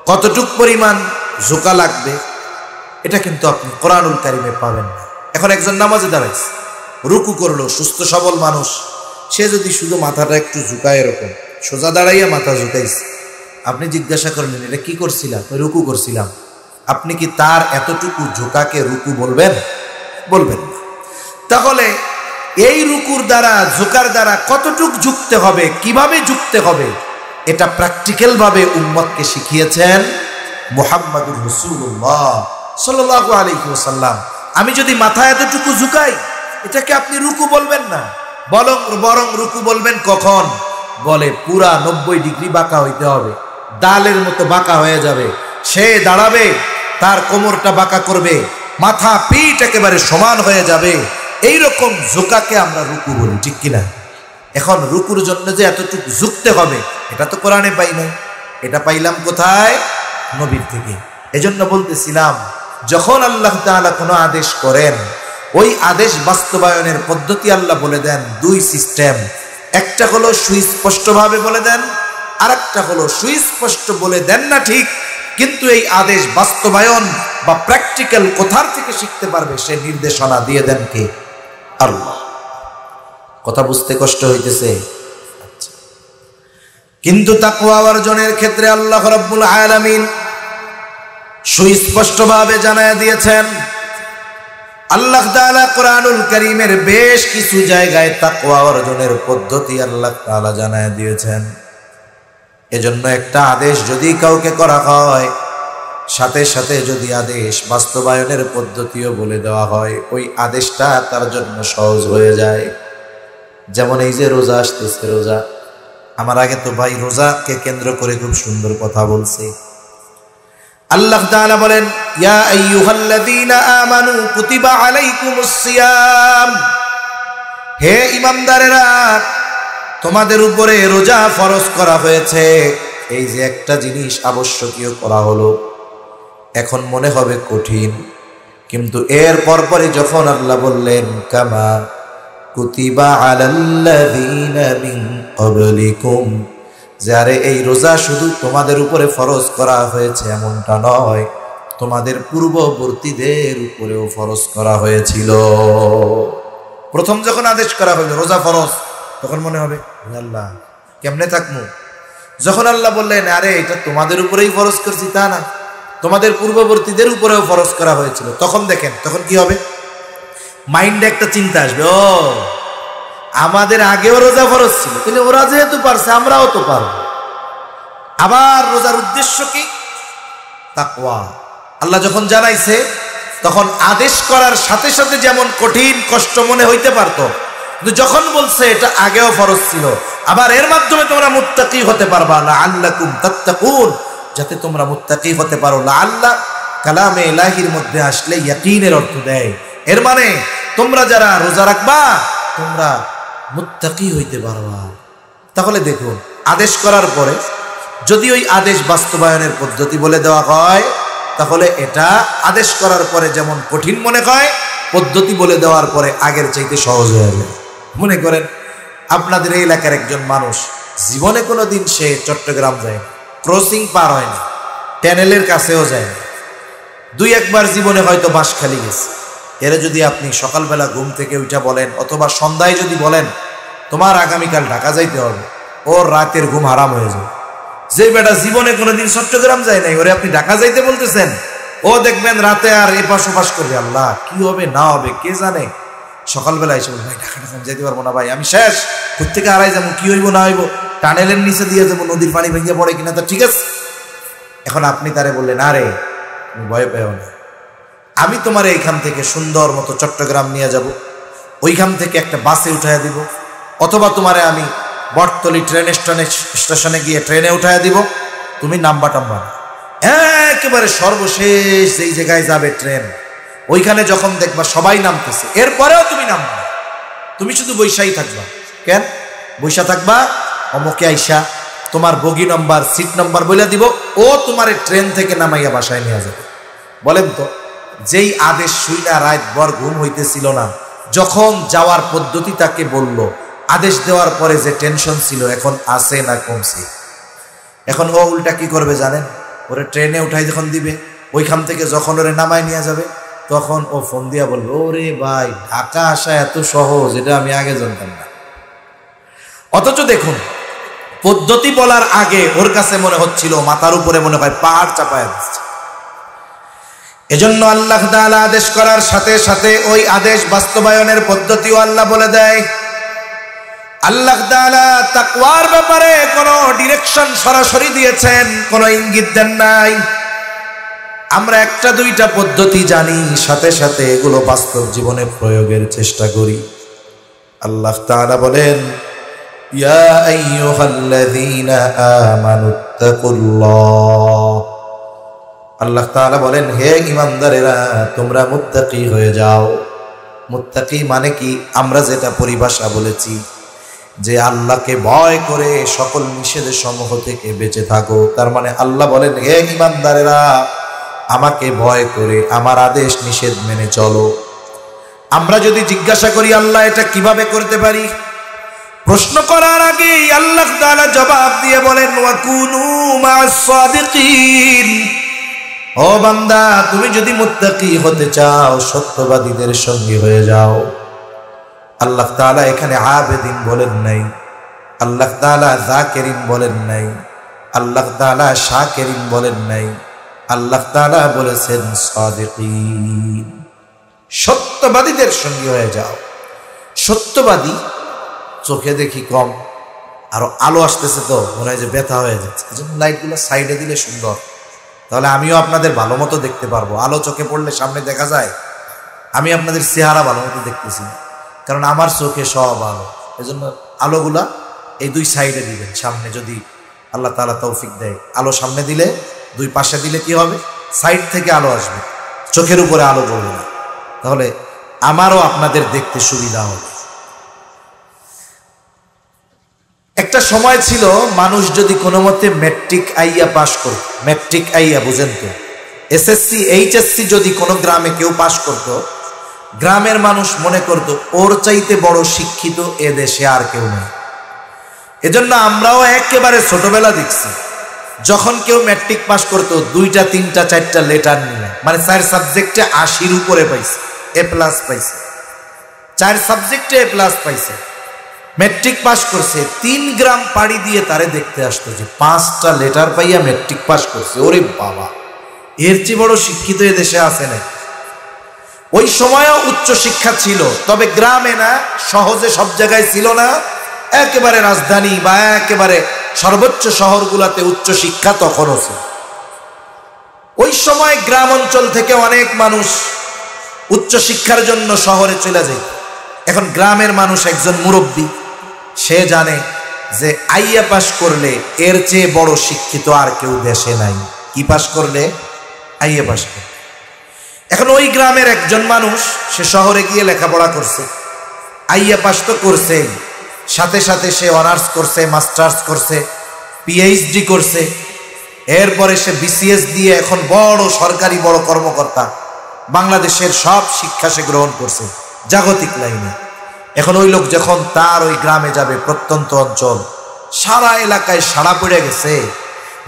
কতটুক পরিমাণ ঝুঁকা লাগবে, এটা কিন্তু আপনি কোরআনুল কারীমে পাবেন না। এখন একজন নামাজে দাঁড়াইছে, রুকু করলো, সুস্থ সবল মানুষ, সে যদি শুধু মাথাটা একটু ঝুঁকায়, এরকম সোজা দাঁড়াইয়া মাথা ঝুঁকাইছে, আপনি জিজ্ঞাসা করলেন এটা কি করছিলাম? রুকু করছিলাম। আপনি কি তার এতটুকু ঝুঁকাকে রুকু বলবেন? বলবেন না। তাহলে এই রুকুর দ্বারা ঝুঁকার দ্বারা কতটুক ঝুঁকতে হবে, কিভাবে ঝুঁকতে হবে, এটা প্র্যাকটিক্যাল ভাবে উম্মতকে শিখিয়েছেন মুহাম্মদুর রাসূলুল্লাহ সাল্লাল্লাহু আলাইহি ওয়াসাল্লাম। আমি যদি মাথা এতটুকু ঝুঁকাই, এটাকে আপনি রুকু বলবেন না, বরং রুকু বলবেন কখন? বলে পুরা 90 ডিগ্রি বাঁকা হইতে হবে, ডালের মতো বাঁকা হয়ে যাবে। সে দাঁড়াবে, তার কোমরটা বাঁকা করবে, মাথা পিঠ একেবারে সমান হয়ে যাবে। এইরকম ঝুঁকাকে আমরা রুকু বলি, ঠিক কিনা? এখন রুকুর জন্য যে এতটুকু ঝুঁকতে হবে, এটা তো কোরআনে পাই নাই, এটা পাইলাম কোথায়? নবীর থেকে। এজন্য বলতেছিলাম, যখন আল্লাহ তাআলা কোনো আদেশ করেন, ওই আদেশ বাস্তবায়নের পদ্ধতি আল্লাহ বলে দেন দুই সিস্টেম। একটা হলো সুস্পষ্টভাবে বলে দেন, আর একটা হলো সুস্পষ্ট বলে দেন না ঠিক, কিন্তু এই আদেশ বাস্তবায়ন বা প্র্যাকটিক্যাল কোথার থেকে শিখতে পারবে, সে নির্দেশনা দিয়ে দেন কে? আল্লাহ। কথা বুঝতে কষ্ট হইতেছে? আচ্ছা। কিন্তু তাকওয়া অর্জনের ক্ষেত্রে আল্লাহ রাব্বুল আলামিন সুস্পষ্টভাবে জানায়া দিয়েছেন। আল্লাহ তাআলা কোরআনুল কারীমের বেশ কিছু জায়গায় তাকওয়া অর্জনের পদ্ধতি আল্লাহ তাআলা জানায়া দিয়েছেন। এজন্য একটা আদেশ যদি কাউকে করা হয়, সাথে সাথে যদি আদেশ বাস্তবায়নের পদ্ধতিও বলে দেওয়া হয়, ওই আদেশটা তার জন্য সহজ হয়ে যায়। যেমন এই যে রোজা আসতেছে, রোজা, আমার আগে তো ভাই রোজাকে কেন্দ্র করে খুব সুন্দর কথা বলছে। আল্লাহ তাআলা বলেন, ইয়া আইয়ুহাল্লাযীনা আমানু কুতিবা আলাইকুমুস সিয়াম, হে ঈমানদারেরা, তোমাদের উপরে রোজা ফরজ করা হয়েছে। এই যে একটা জিনিস আবশ্যকীয় করা হলো, এখন মনে হবে কঠিন, কিন্তু এর পরপরই যখন আল্লাহ বললেন কামা কুতিবা আলাল্লাযীনা মিন ক্বাবলিকুম, যারে এই রোজা শুধু তোমাদের উপরে ফরজ করা হয়েছে এমনটা নয়, তোমাদের পূর্ববর্তীদের উপরেও ফরজ করা হয়েছিল। প্রথম যখন আদেশ করা হলো রোজা ফরজ, তখন মনে হবে আল্লাহ কেমনে থাকবো। যখন আল্লাহ বললেন আরে এটা তোমাদের উপরেই ফরজ করছি, তা না, তোমাদের পূর্ববর্তীদের উপরেও ফরজ করা হয়েছিল, তখন দেখেন তখন কি হবে? মাইন্ডে একটা চিন্তা আসবে, ও আমাদের আগেও রোজা ফরজ ছিল, তাহলে ওরা যেহেতু পারছে আমরাও তো পারব। আবার রোজার উদ্দেশ্য কি? তাকওয়া। আল্লাহ যখন জানাইছে, তখন আদেশ করার সাথে সাথে যেমন কঠিন কষ্ট মনে হইতে পারতো, কিন্তু যখন বলছে এটা আগেও ফরজ ছিল, আবার এর মাধ্যমে তোমরা মুত্তাকি হতে পারবা, লাআল্লাকুম তাত্তাকুন, যাতে তোমরা মুত্তাকি হতে পারো। লাআল্লাহ কালামে ইলাহির মধ্যে আসলে ইয়াকিনের অর্থ দেয়, এর মানে তোমরা যারা রোজা রাখবা তোমরা মুত্তাকি হইতে পারবা। তাহলে দেখুন, আদেশ করার পরে যদি ওই আদেশ বাস্তবায়নের পদ্ধতি বলে দেওয়া হয়, তাহলে এটা আদেশ করার পরে যেমন কঠিন মনে হয়, পদ্ধতি বলে দেওয়ার পরে আগের চাইতে সহজ হয়ে যায়। মনে করেন আপনাদের এই এলাকার একজন মানুষ জীবনে কোনো দিন সে চট্টগ্রাম যায়, ক্রসিং পার হয় না, ট্যানেলের কাছেও যায় না, দুই একবার জীবনে হয়তো বাঁশখালী গেছে। এরা যদি আপনি সকালবেলা ঘুম থেকে উঠা বলেন, অথবা সন্ধ্যায় যদি বলেন তোমার আগামীকাল ঢাকা যাইতে হবে, ওর রাতের ঘুম হারাম হয়ে যায়। যে বেটা জীবনে কোনোদিন চট্টগ্রাম যায় নাই, ওরে আপনি ঢাকা যাইতে বলতেছেন, ও দেখবেন রাতে আর এপাশ ওপাশ করবে, আল্লাহ কি হবে না হবে কে জানে। সকালবেলা এসে বলবে ভাই ঢাকা ঢাকা যাইতে পারবো না, ভাই আমি শেষ, কোত্থেকে হারাই যাবো, কি হইব না হইব, টানেলের নিচে দিয়ে যাবো, নদীর পানি ভেঙে পড়ে কিনা, তা ঠিক আছে। এখন আপনি তারে বললেন আরে তুমি ভয় পেও না, আমি তোমার এইখান থেকে সুন্দর মতো চট্টগ্রাম নিয়ে যাব, ওইখান থেকে একটা বাসে উঠাইয়া দিব, অথবা তোমারে আমি বটতলি ট্রেন স্টেশনে গিয়ে ট্রেনে উঠাইয়া দিব, তুমি নাম্বা টাম্বা না, একেবারে সর্বশেষ যেই জায়গায় যাবে ট্রেন, ওইখানে যখন দেখবা সবাই নামতেছে, এরপরেও তুমি নামবা না, তুমি শুধু বৈশাই থাকবা। কেন বৈশা থাকবা? অমুকে আইসা তোমার বগি নম্বর সিট নম্বর বলে দিব, ও তোমার ট্রেন থেকে নামাইয়া বাসায় নিয়ে যাবে। বলেন তো, যেই আদেশ শুইনা রাত ভর ঘুম হইতেছিল না, যখন যাওয়ার পদ্ধতি তাকে বলল, আদেশ দেওয়ার পরে যে টেনশন ছিল এখন আছে না কমছে? এখন ও উল্টা কি করবে জানেন? ওরে ট্রেনে উঠাই যখন দিবে, ওইখান থেকে যখন ওরে নামায় নিয়ে যাবে, তখন ও ফোন দিয়া বলবে ওরে ভাই ঢাকা আসা এত সহজ, এটা আমি আগে জানতাম না। অথচ দেখুন, পদ্ধতি বলার আগে ওর কাছে মনে হচ্ছিল মাথার উপরে মনে হয় পাহাড় চাপায় দিচ্ছে। এজন্য আল্লাহ তাআলা আদেশ করার সাথে সাথে ওই আদেশ বাস্তবায়নের পদ্ধতিও আল্লাহ বলে দেয়। আল্লাহ তাআলা তাকওয়ার ব্যাপারে কোনো ডিরেকশন সরাসরি দিয়েছেন, কোনো ইঙ্গিত দেন নাই। আমরা একটা দুইটা পদ্ধতি জানি, সাথে সাথে এগুলো বাস্তব জীবনে প্রয়োগের চেষ্টা করি। আল্লাহ তাআলা বলেন, ইয়া আইয়ুহাল্লাযীনা আমানুত্তাকুল্লাহ। আল্লাহ তাআলা বলেন, হে ঈমানদারেরা, তোমরা মুত্তাকি হয়ে যাও। মুত্তাকি মানে কি? আমরা যেটা পরিভাষা বলেছি যে আল্লাহকে ভয় করে সকল নিষেধ সমূহ থেকে বেঁচে থাকো। তার মানে আল্লাহ বলেন, হে ঈমানদারেরা, আমাকে ভয় করে আমার আদেশ নিষেধ মেনে চলো। আমরা যদি জিজ্ঞাসা করি আল্লাহ এটা কিভাবে করতে পারি, প্রশ্ন করার আগে আল্লাহ তাআলা জবাব দিয়ে বলেন, ওয়াকুনু মা'আস সাদিকিন। ও বান্দা, তুমি যদি মুত্তাকি হতে চাও, সত্যবাদীদের সঙ্গী হয়ে যাও। আল্লাহ তাআলা এখানে আবেদিন বলেন নাই, আল্লাহ তাআলা যাকিরিন বলেন নাই, আল্লাহ তাআলা শাকিরিন বলেন নাই, আল্লাহ তাআলা বলেছেন সাদিকিন। সত্যবাদীদের সঙ্গী হয়ে যাও। সত্যবাদী চোখে দেখি কম, আরো আলো আসতেছে তো মনে হয় যে ব্যথা হয়ে যাচ্ছে, এজন্য লাইটগুলো সাইডে দিলে সুন্দর, তাহলে আমিও আপনাদের ভালো মতো দেখতে পারবো। আলো চোখে পড়লে সামনে দেখা যায়, আমি আপনাদের চেহারা ভালো মতো দেখতেছি, কারণ আমার চোখে সব আলো। এজন্য আলোগুলা এই দুই সাইডে দিবেন, সামনে যদি আল্লাহ তাআলা তৌফিক দেয়। আলো সামনে দিলে, দুই পাশে দিলে কি হবে? সাইড থেকে আলো আসবে, চোখের উপরে আলো পড়বে না, তাহলে আমারও আপনাদের দেখতে সুবিধা হবে। একটা সময় ছিল মানুষ যদি কোনো মতে ম্যাট্রিক আইয়া পাশ করত, ম্যাট্রিক আইয়া বুঝেন তো, এসএসসি এইচএসসি যদি কোনো গ্রামে কেউ পাশ করত, গ্রামের মানুষ মনে করত ওর চাইতে বড় শিক্ষিত এ দেশে আর কেউ নেই। এজন্য আমরাও একেবারে ছোটবেলা দেখছি, যখন কেউ ম্যাট্রিক পাস করতো, 2টা 3টা 4টা লেটার নিয়ে, মানে 4 সাবজেক্টে 80-র উপরে পাইছে, এ প্লাস পাইছে, 4 সাবজেক্টে এ প্লাস পাইছে, ম্যাট্রিক পাস করছে। 3 গ্রাম পাড়ি দিয়ে তারে দেখতে আসতো যে 5টা লেটার পাইয়া ম্যাট্রিক পাস করছে। ওরে বাবা, এর চেয়ে বড় শিক্ষিত এ দেশে আছে না। ওই সময়ও উচ্চ শিক্ষা ছিল, তবে গ্রামে না, সহজে সব জায়গায় ছিল না। একেবারে রাজধানী বা একেবারে সর্বোচ্চ শহরগুলোতে উচ্চ শিক্ষা তখনও ছিল। ওই সময় গ্রাম অঞ্চল থেকে অনেক মানুষ উচ্চ শিক্ষার জন্য শহরে চলে যায়। এখন গ্রামের মানুষ একজন মুরব্বী, সে জানে যে আইয়া পাস করলে এর চেয়ে বড় শিক্ষিত আর কেউ দেশে নাই। কি পাস করলে? আইয়া পাস করলে। এখন ওই গ্রামের একজন মানুষ, সে শহরে গিয়ে লেখাপড়া করছে, আইয়া পাস তো করছেই, সাথে সাথে সে অনার্স করছে, মাস্টার্স করছে, পিএইচডি করছে, এরপরে সে বিসিএস দিয়ে এখন বড় সরকারি বড় কর্মকর্তা, বাংলাদেশের সব শিক্ষা সে গ্রহণ করছে জাগতিক লাইনে। এখন ওই লোক যখন তার ওই গ্রামে যাবে, প্রত্যন্ত অঞ্চল, সারা এলাকায় সাড়া পড়ে গেছে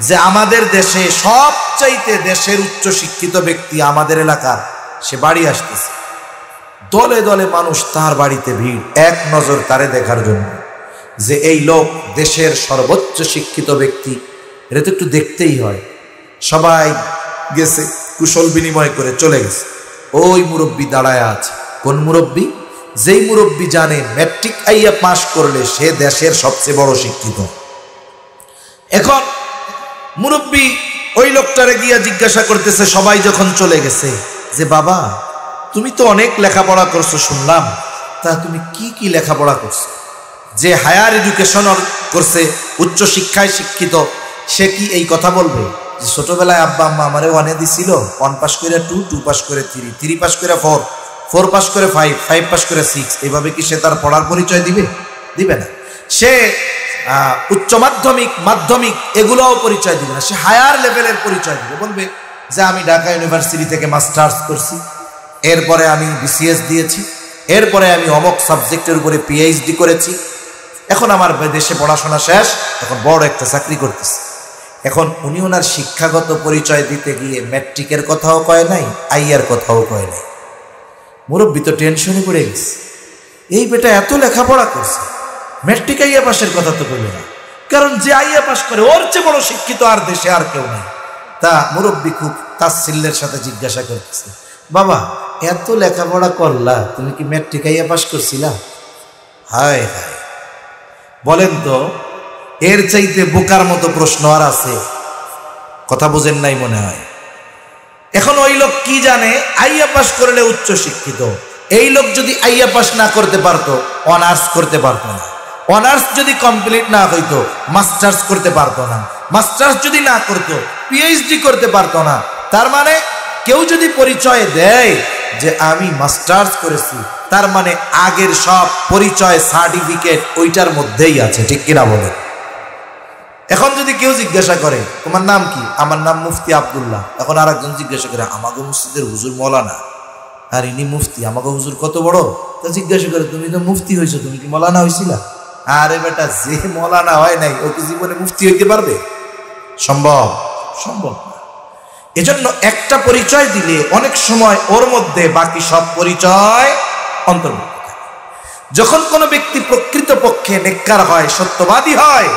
যে আমাদের দেশে সবচাইতে দেশের উচ্চ শিক্ষিত ব্যক্তি আমাদের এলাকার, সে বাড়ি আসতেছে। দলে দলে মানুষ তার বাড়িতে ভিড়, এক নজর তারে দেখার জন্য যে এই লোক দেশের সর্বোচ্চ শিক্ষিত ব্যক্তি, এটা তো একটু দেখতেই হয়। সবাই গেছে, কুশল বিনিময় করে চলে গেছে। ওই মুরব্বী দাঁড়ায় আছে। কোন মুরব্বী? যেই মুরব্বী জানে ম্যাট্রিক আইয়া পাস করলে সে দেশের সবচেয়ে বড় শিক্ষিত। এখন মুরব্বী ওই লোকটারে গিয়া জিজ্ঞাসা করতেছে, সবাই যখন চলে গেছে, যে বাবা তুমি তো অনেক লেখাপড়া করছো শুনলাম, তা তুমি কি কি লেখাপড়া করছো? যে হায়ার এডুকেশন করছে, উচ্চ শিক্ষায় শিক্ষিত, সে কি এই কথা বলবে যে ছোটবেলায় আব্বা আম্মা আমারে 1 দিছিল, 1 পাস করে 2, 2 পাস করে 3, 3 পাস করে 4, 4 পাস করে 5, 5 পাস করে 6? এইভাবে কি সে তার পড়ার পরিচয় দিবে? দিবে না। সে উচ্চ মাধ্যমিক, মাধ্যমিক এগুলোও পরিচয় দিবে না। সে হায়ার লেভেলের পরিচয় দিবে, বলবে যে আমি ঢাকা ইউনিভার্সিটি থেকে মাস্টার্স করছি, এরপরে আমি বিসিএস দিয়েছি, এরপরে আমি অমুক সাবজেক্টের উপরে পিএইচডি করেছি, এখন আমার দেশে পড়াশোনা শেষ, এখন বড় একটা চাকরি করতেছি। এখন উনি ওনার শিক্ষাগত পরিচয় দিতে গিয়ে ম্যাট্রিকের কথাও কয় নাই, আইয়ার কথাও কয় নাই। মুরব্বী তো টেনশনে পড়ে গেছে, এই বেটা এত লেখাপড়া করছে, ম্যাট্রিক আইয়া পাসের কথা তো বলল না, কারণ যে আইয়া পাস করে ওর চেয়ে বড় শিক্ষিত আর দেশে আর কেউ নাই। তা মুরব্বী খুব তাচ্ছিল্যের সাথে জিজ্ঞাসা করতেছে, বাবা এত লেখাপড়া করলা, তুমি কি ম্যাট্রিক আইয়া পাস করছিলা? হায় হায়, বলেন তো এর চাইতে বোকার মতো প্রশ্ন আর আছে? কথা বুঝেন নাই মনে হয়। এখন ওই লোক কি জানে আইয়া পাস করলে উচ্চ শিক্ষিত, এই লোক যদি আইয়া পাস না করতে পারতো অনার্স করতে পারতো না, অনার্স যদি কমপ্লিট না হইতো মাস্টার্স করতে পারতো না, মাস্টার্স যদি না করতো পিএইচডি করতে পারতো না। তার মানে কেউ যদি পরিচয় দেয় যে আমি মাস্টার্স করেছি, তার মানে আগের সব পরিচয় সার্টিফিকেট ওইটার মধ্যেই আছে, ঠিক কিনা বলেন? এখন যদি কেউ জিজ্ঞাসা করে তোমার নাম কি, আমার নাম মুফতি আব্দুল্লাহ, এখন আর একজন জিজ্ঞাসা করে আমাগো মসজিদের হুজুর মৌলানা, আর ইনি মুফতি, আমাগো হুজুর কত বড়, তা জিজ্ঞাসা করে তুমি তো মুফতি হয়েছো, তুমি কি মৌলানা হয়েছিলা? আরে বেটা, যে মৌলানা হয় নাই ও কি জীবনে মুফতি হইতে পারবে? সম্ভব? সম্ভব না। এজন্য একটা পরিচয় দিলে অনেক সময় ওর মধ্যে বাকি সব পরিচয় অন্তর্ভুক্ত থাকে। যখন কোনো ব্যক্তি প্রকৃতপক্ষে নেককার হয়, সত্যবাদী হয়,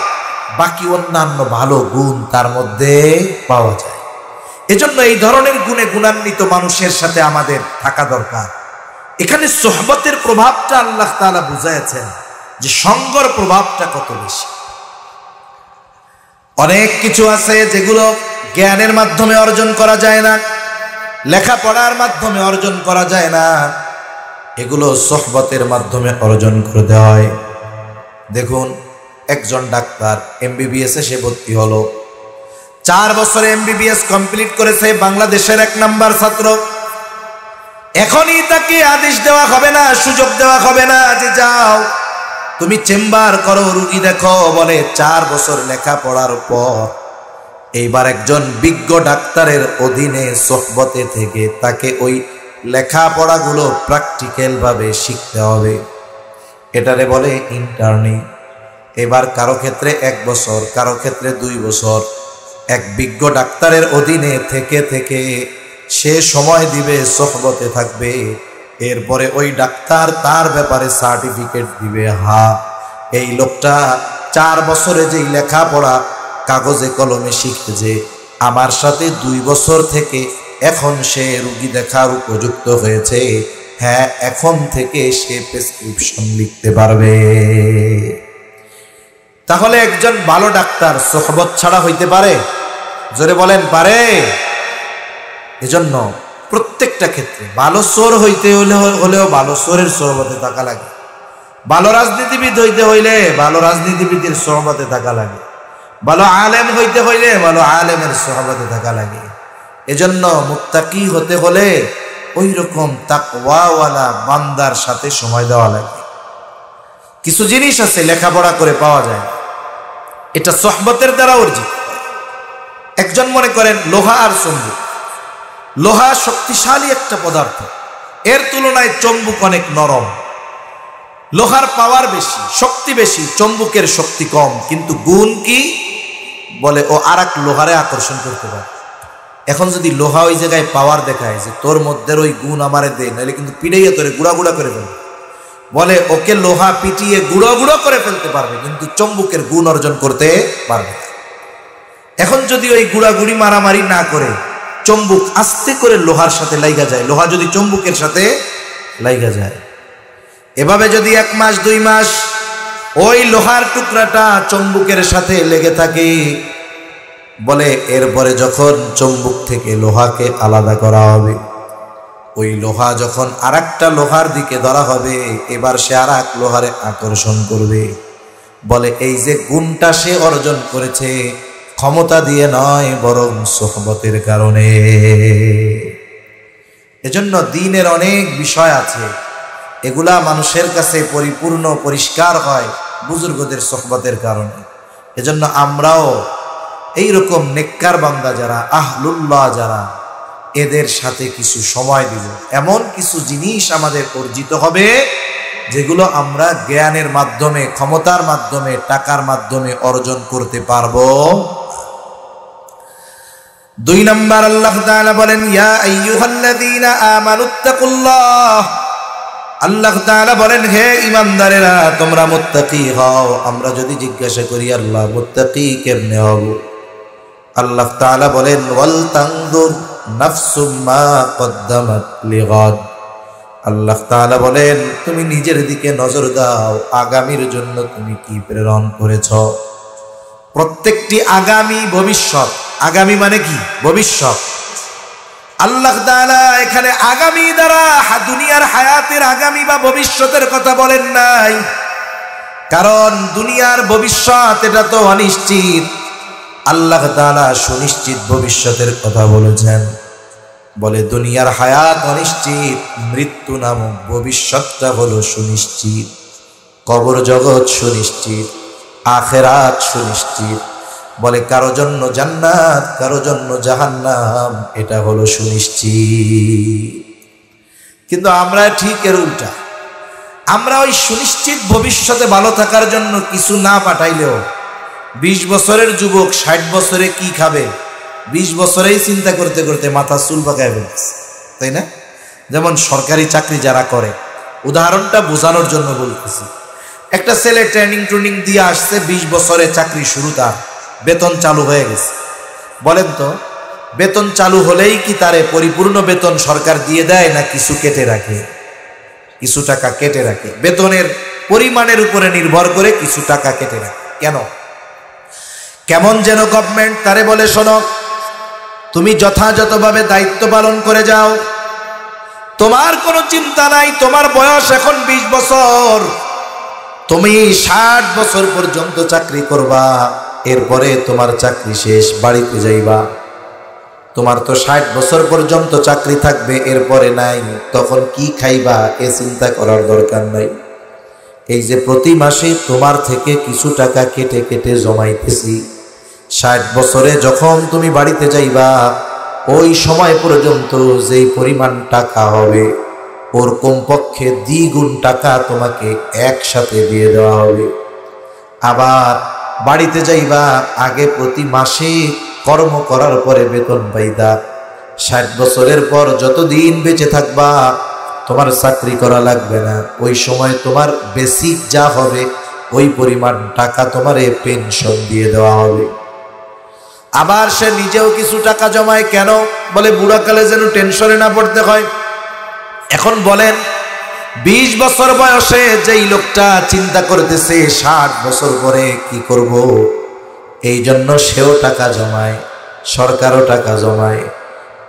বাকি অন্যান্য ভালো গুণ তার মধ্যে পাওয়া যায়। এজন্য এই ধরনের গুণে গুণান্বিত মানুষের সাথে আমাদের থাকা দরকার। এখানে সোহবতের প্রভাবটা আল্লাহ তাআলা বুঝাইছেন যে সঙ্গর প্রভাবটা কত বেশি। অনেক কিছু আছে যেগুলো জ্ঞানের মাধ্যমে অর্জন করা যায় না, লেখাপড়ার মাধ্যমে অর্জন করা যায় না, এগুলো সোহবতের মাধ্যমে অর্জন করতে হয়। দেখুন, একজন ডাক্তার এমবিবিএস এ সে ভর্তি হলো, 4 বছরে এমবিবিএস কমপ্লিট করেছে, বাংলাদেশের 1 নাম্বার ছাত্র। এখনই তাকে আদেশ দেওয়া হবে না, সুযোগ দেওয়া হবে না যে যাও তুমি চেম্বার করো, রুগী দেখো। বলে 4 বছর লেখাপড়ার পর এইবার একজন বিজ্ঞ ডাক্তারের অধীনে সোহবতে থেকে তাকে ওই লেখাপড়াগুলো প্র্যাকটিক্যাল ভাবে শিখতে হবে। এটারে বলে ইন্টার্নি। এবার কারো ক্ষেত্রে 1 বছর, কারো ক্ষেত্রে 2 বছর এক বিজ্ঞ ডাক্তারের অধীনে থেকে থেকে সে সময় দিবে, সোহবতে থাকবে। এরপরে ওই ডাক্তার তার ব্যাপারে সার্টিফিকেট দিবে, হ্যাঁ এই লোকটা 4 বছরে যেই লেখাপড়া কাগজে কলমে শিখেছে, আমার সাথে 2 বছর থেকে এখন সে রুগী দেখার উপযুক্ত হয়েছে, হ্যাঁ এখন থেকে সে প্রেসক্রিপশন লিখতে পারবে। তাহলে একজন ভালো ডাক্তার সোহবত ছাড়া হইতে পারে? জোরে বলেন, পারে? এজন্য প্রত্যেকটা ক্ষেত্রে ভালো সোর হইতে হলেও ভালো সোরের সোহবতে থাকা লাগে, ভালো রাজনীতিবিদ হইতে হইলে ভালো রাজনীতিবিদের সোহবতে থাকা লাগে, ভালো আলেম হইতে হইলে ভালো আলেমের সোহবতে থাকা লাগে। এজন্য মুত্তাকি হতে হলে ওই রকম তাকওয়াওয়ালা বান্দার সাথে সময় দেওয়া লাগে। কিছু জিনিস আছে লেখাপড়া করে পাওয়া যায়, এটা সোহবতের দ্বারা অর্জিত। একজন মনে করেন লোহা আর চুম্বক, লোহা শক্তিশালী একটা পদার্থ, এর তুলনায় চুম্বক অনেক নরম। লোহার পাওয়ার বেশি, শক্তি বেশি, চুম্বকের শক্তি কম, কিন্তু গুণ কি? বলে ও আরেক লোহারে আকর্ষণ করতে পারে। এখন যদি লোহা ওই জায়গায় পাওয়ার দেখায় যে তোর মধ্যে ওই গুণ আমারে দে, নাহলে কিন্তু পিড়াইয়া তোরে গুড়া গুড়া করে ফেলবে, বলে ওকে লোহা পিটিয়ে গুঁড়ো গুঁড়ো করে ফেলতে পারবে, কিন্তু চুম্বকের গুণ অর্জন করতে পারবে না। এখন যদি ওই গুড়াগুড়ি মারামারি না করে চুম্বক আস্তে করে লোহার সাথে লাইগা যায়, লোহা যদি চুম্বকের সাথে লাইগা যায়, এভাবে যদি 1 মাস 2 মাস ওই লোহার টুকরাটা চুম্বকের সাথে লেগে থাকে, বলে এরপরে যখন চুম্বক থেকে লোহাকে আলাদা করা হবে, ওই লোহা যখন আরেকটা লোহার দিকে ধরা হবে, এবার সে আরেক লোহারে আকর্ষণ করবে। বলে এই যে গুণটা সে অর্জন করেছে ক্ষমতা দিয়ে নয়, বরং সোহবতের কারণে। এজন্য দ্বীনের অনেক বিষয় আছে, এগুলা মানুষের কাছে পরিপূর্ণ পরিষ্কার হয় বুজুর্গদের সোহবতের কারণে। এজন্য আমরাও এইরকম নেককার বান্দা যারা, আহলুল্লাহ যারা, এদের সাথে কিছু সময় দিব। এমন কিছু জিনিস আমাদের অর্জিত হবে যেগুলো আমরা জ্ঞানের মাধ্যমে, ক্ষমতার মাধ্যমে, টাকার মাধ্যমে অর্জন করতে পারবো। 2 নম্বর আল্লাহ তাআলা বলেন, ইয়া আইয়ুহাল্লাযীনা আমানুত্তাকুল্লাহ। আল্লাহ তাআলা বলেন, হে ঈমানদারেরা তোমরা মুত্তাকি হও। আমরা যদি জিজ্ঞাসা করি আল্লাহ মুত্তাকি কেমনে হব, আল্লাহ তাআলা বলেন, ওয়াল তানজুর নাফসুম মা কদ্দামাত লিগাদ। আল্লাহ তাআলা বলেন, তুমি নিজের দিকে নজর দাও, আগামীর জন্য তুমি কি প্রেরণ করেছ। প্রত্যেকটি আগামী ভবিষ্যৎ, আগামী মানে কি ভবিষ্যৎ। আল্লাহ তাআলা এখানে আগামী দ্বারা দুনিয়ার হায়াতের আগামী বা ভবিষ্যতের কথা বলেন নাই, কারণ দুনিয়ার ভবিষ্যৎ এটা তো অনিশ্চিত। আল্লাহ তাআলা সুনিশ্চিত ভবিষ্যতের কথা বলেছেন। বলে দুনিয়ার হায়াত অনিশ্চিত, মৃত্যু নামক ভবিষ্যৎটা হলো সুনিশ্চিত। কবর জগৎ সুনিশ্চিত, আখিরাত সুনিশ্চিত। বলে কারো জন্য জান্নাত, কারো জন্য জাহান্নাম, এটা হলো সুনিশ্চিত। কিন্তু আমরা ঠিক এর উল্টা, আমরা ওই সুনিশ্চিত ভবিষ্যতে ভালো থাকার জন্য কিছু না পাঠাইলেও 20 বছরের যুবক 60 বছরে কি খাবে 20 বছরেই চিন্তা করতে করতে মাথা চুল পাকায় ফেলছে, তাই না? যেমন সরকারি চাকরি যারা করে, উদাহরণটা বোঝানোর জন্য বলতেছি। একটা ছেলে ট্রেনিং দিয়ে আসছে, 20 বছরে চাকরি শুরু, তার বেতন চালু হয়ে গেছে। বলেন তো, বেতন চালু হলেই কি তারে পরিপূর্ণ বেতন সরকার দিয়ে দেয়, না কিছু কেটে রাখে? কিছু টাকা কেটে রাখে, বেতনের পরিমাণের উপরে নির্ভর করে কিছু টাকা কেটে রাখে। কেন? কেমন যেন গভর্নমেন্ট তারে বলে, শোনো, তুমি যথাযথভাবে দায়িত্ব পালন করে যাও, তোমার কোনো চিন্তা নাই, তোমার বয়স এখন 20 বছর, তুমি 60 বছর পর্যন্ত চাকরি করবা, এরপরে তোমার চাকরি শেষ, বাড়িতে যাইবা। তোমার তো 60 বছর পর্যন্ত চাকরি থাকবে, এরপরে নাই, তখন কি খাইবা এ চিন্তা করার দরকার নাই। এই যে প্রতি মাসে তোমার থেকে কিছু টাকা কেটে কেটে জমাইতেছি, 60 বছরে যখন তুমি বাড়িতে যাইবা, ওই সময় পর্যন্ত যেই পরিমাণ টাকা হবে, ওর কমপক্ষে দ্বিগুণ টাকা তোমাকে একসাথে দিয়ে দেওয়া হবে। আবার বাড়িতে যাইবা, আগে প্রতি মাসে কর্ম করার পরে বেতন পাইতা, 60 বছরের পর যতদিন বেঁচে থাকবা তোমার চাকরি করা লাগবে না, ওই সময় তোমার বেসিক যা হবে ওই পরিমাণ টাকা তোমারে পেনশন দিয়ে দেওয়া হবে। আবার সে নিজেও কিছু টাকা জমায়, কেন? বলে বুড়াকালে যেন টেনশনে না পড়তে হয়। এখন বলেন, 20 বছর বয়সে যেই লোকটা চিন্তা করতেছে 60 বছর পরে কি করব, এই জন্য সেও টাকা জমায়, সরকারও টাকা জমায়।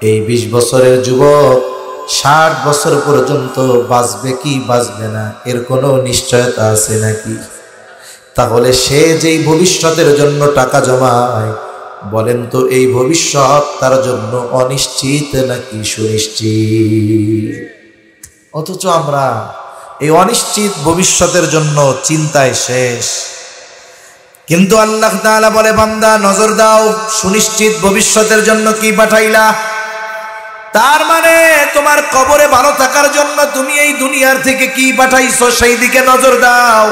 এই 20 বছরের যুবক 60 বছর পর্যন্ত বাঁচবে কি বাঁচবে না এর কোনো নিশ্চয়তা আছে নাকি? তাহলে সে যেই ভবিষ্যতের জন্য টাকা জমায়, বলেন তো এই ভবিষ্যৎ তার জন্য অনিশ্চিত নাকি সুনিশ্চিত? অথচ আমরা এই অনিশ্চিত ভবিষ্যতের জন্য চিন্তায় শেষ। কিন্তু আল্লাহ তাআলা বলে, বান্দা নজর দাও, সুনিশ্চিত ভবিষ্যতের জন্য কি পাঠাইলা। তার মানে তোমার কবরে ভালো থাকার জন্য তুমি এই দুনিয়ার থেকে কি পাঠাইছো সেই দিকে নজর দাও।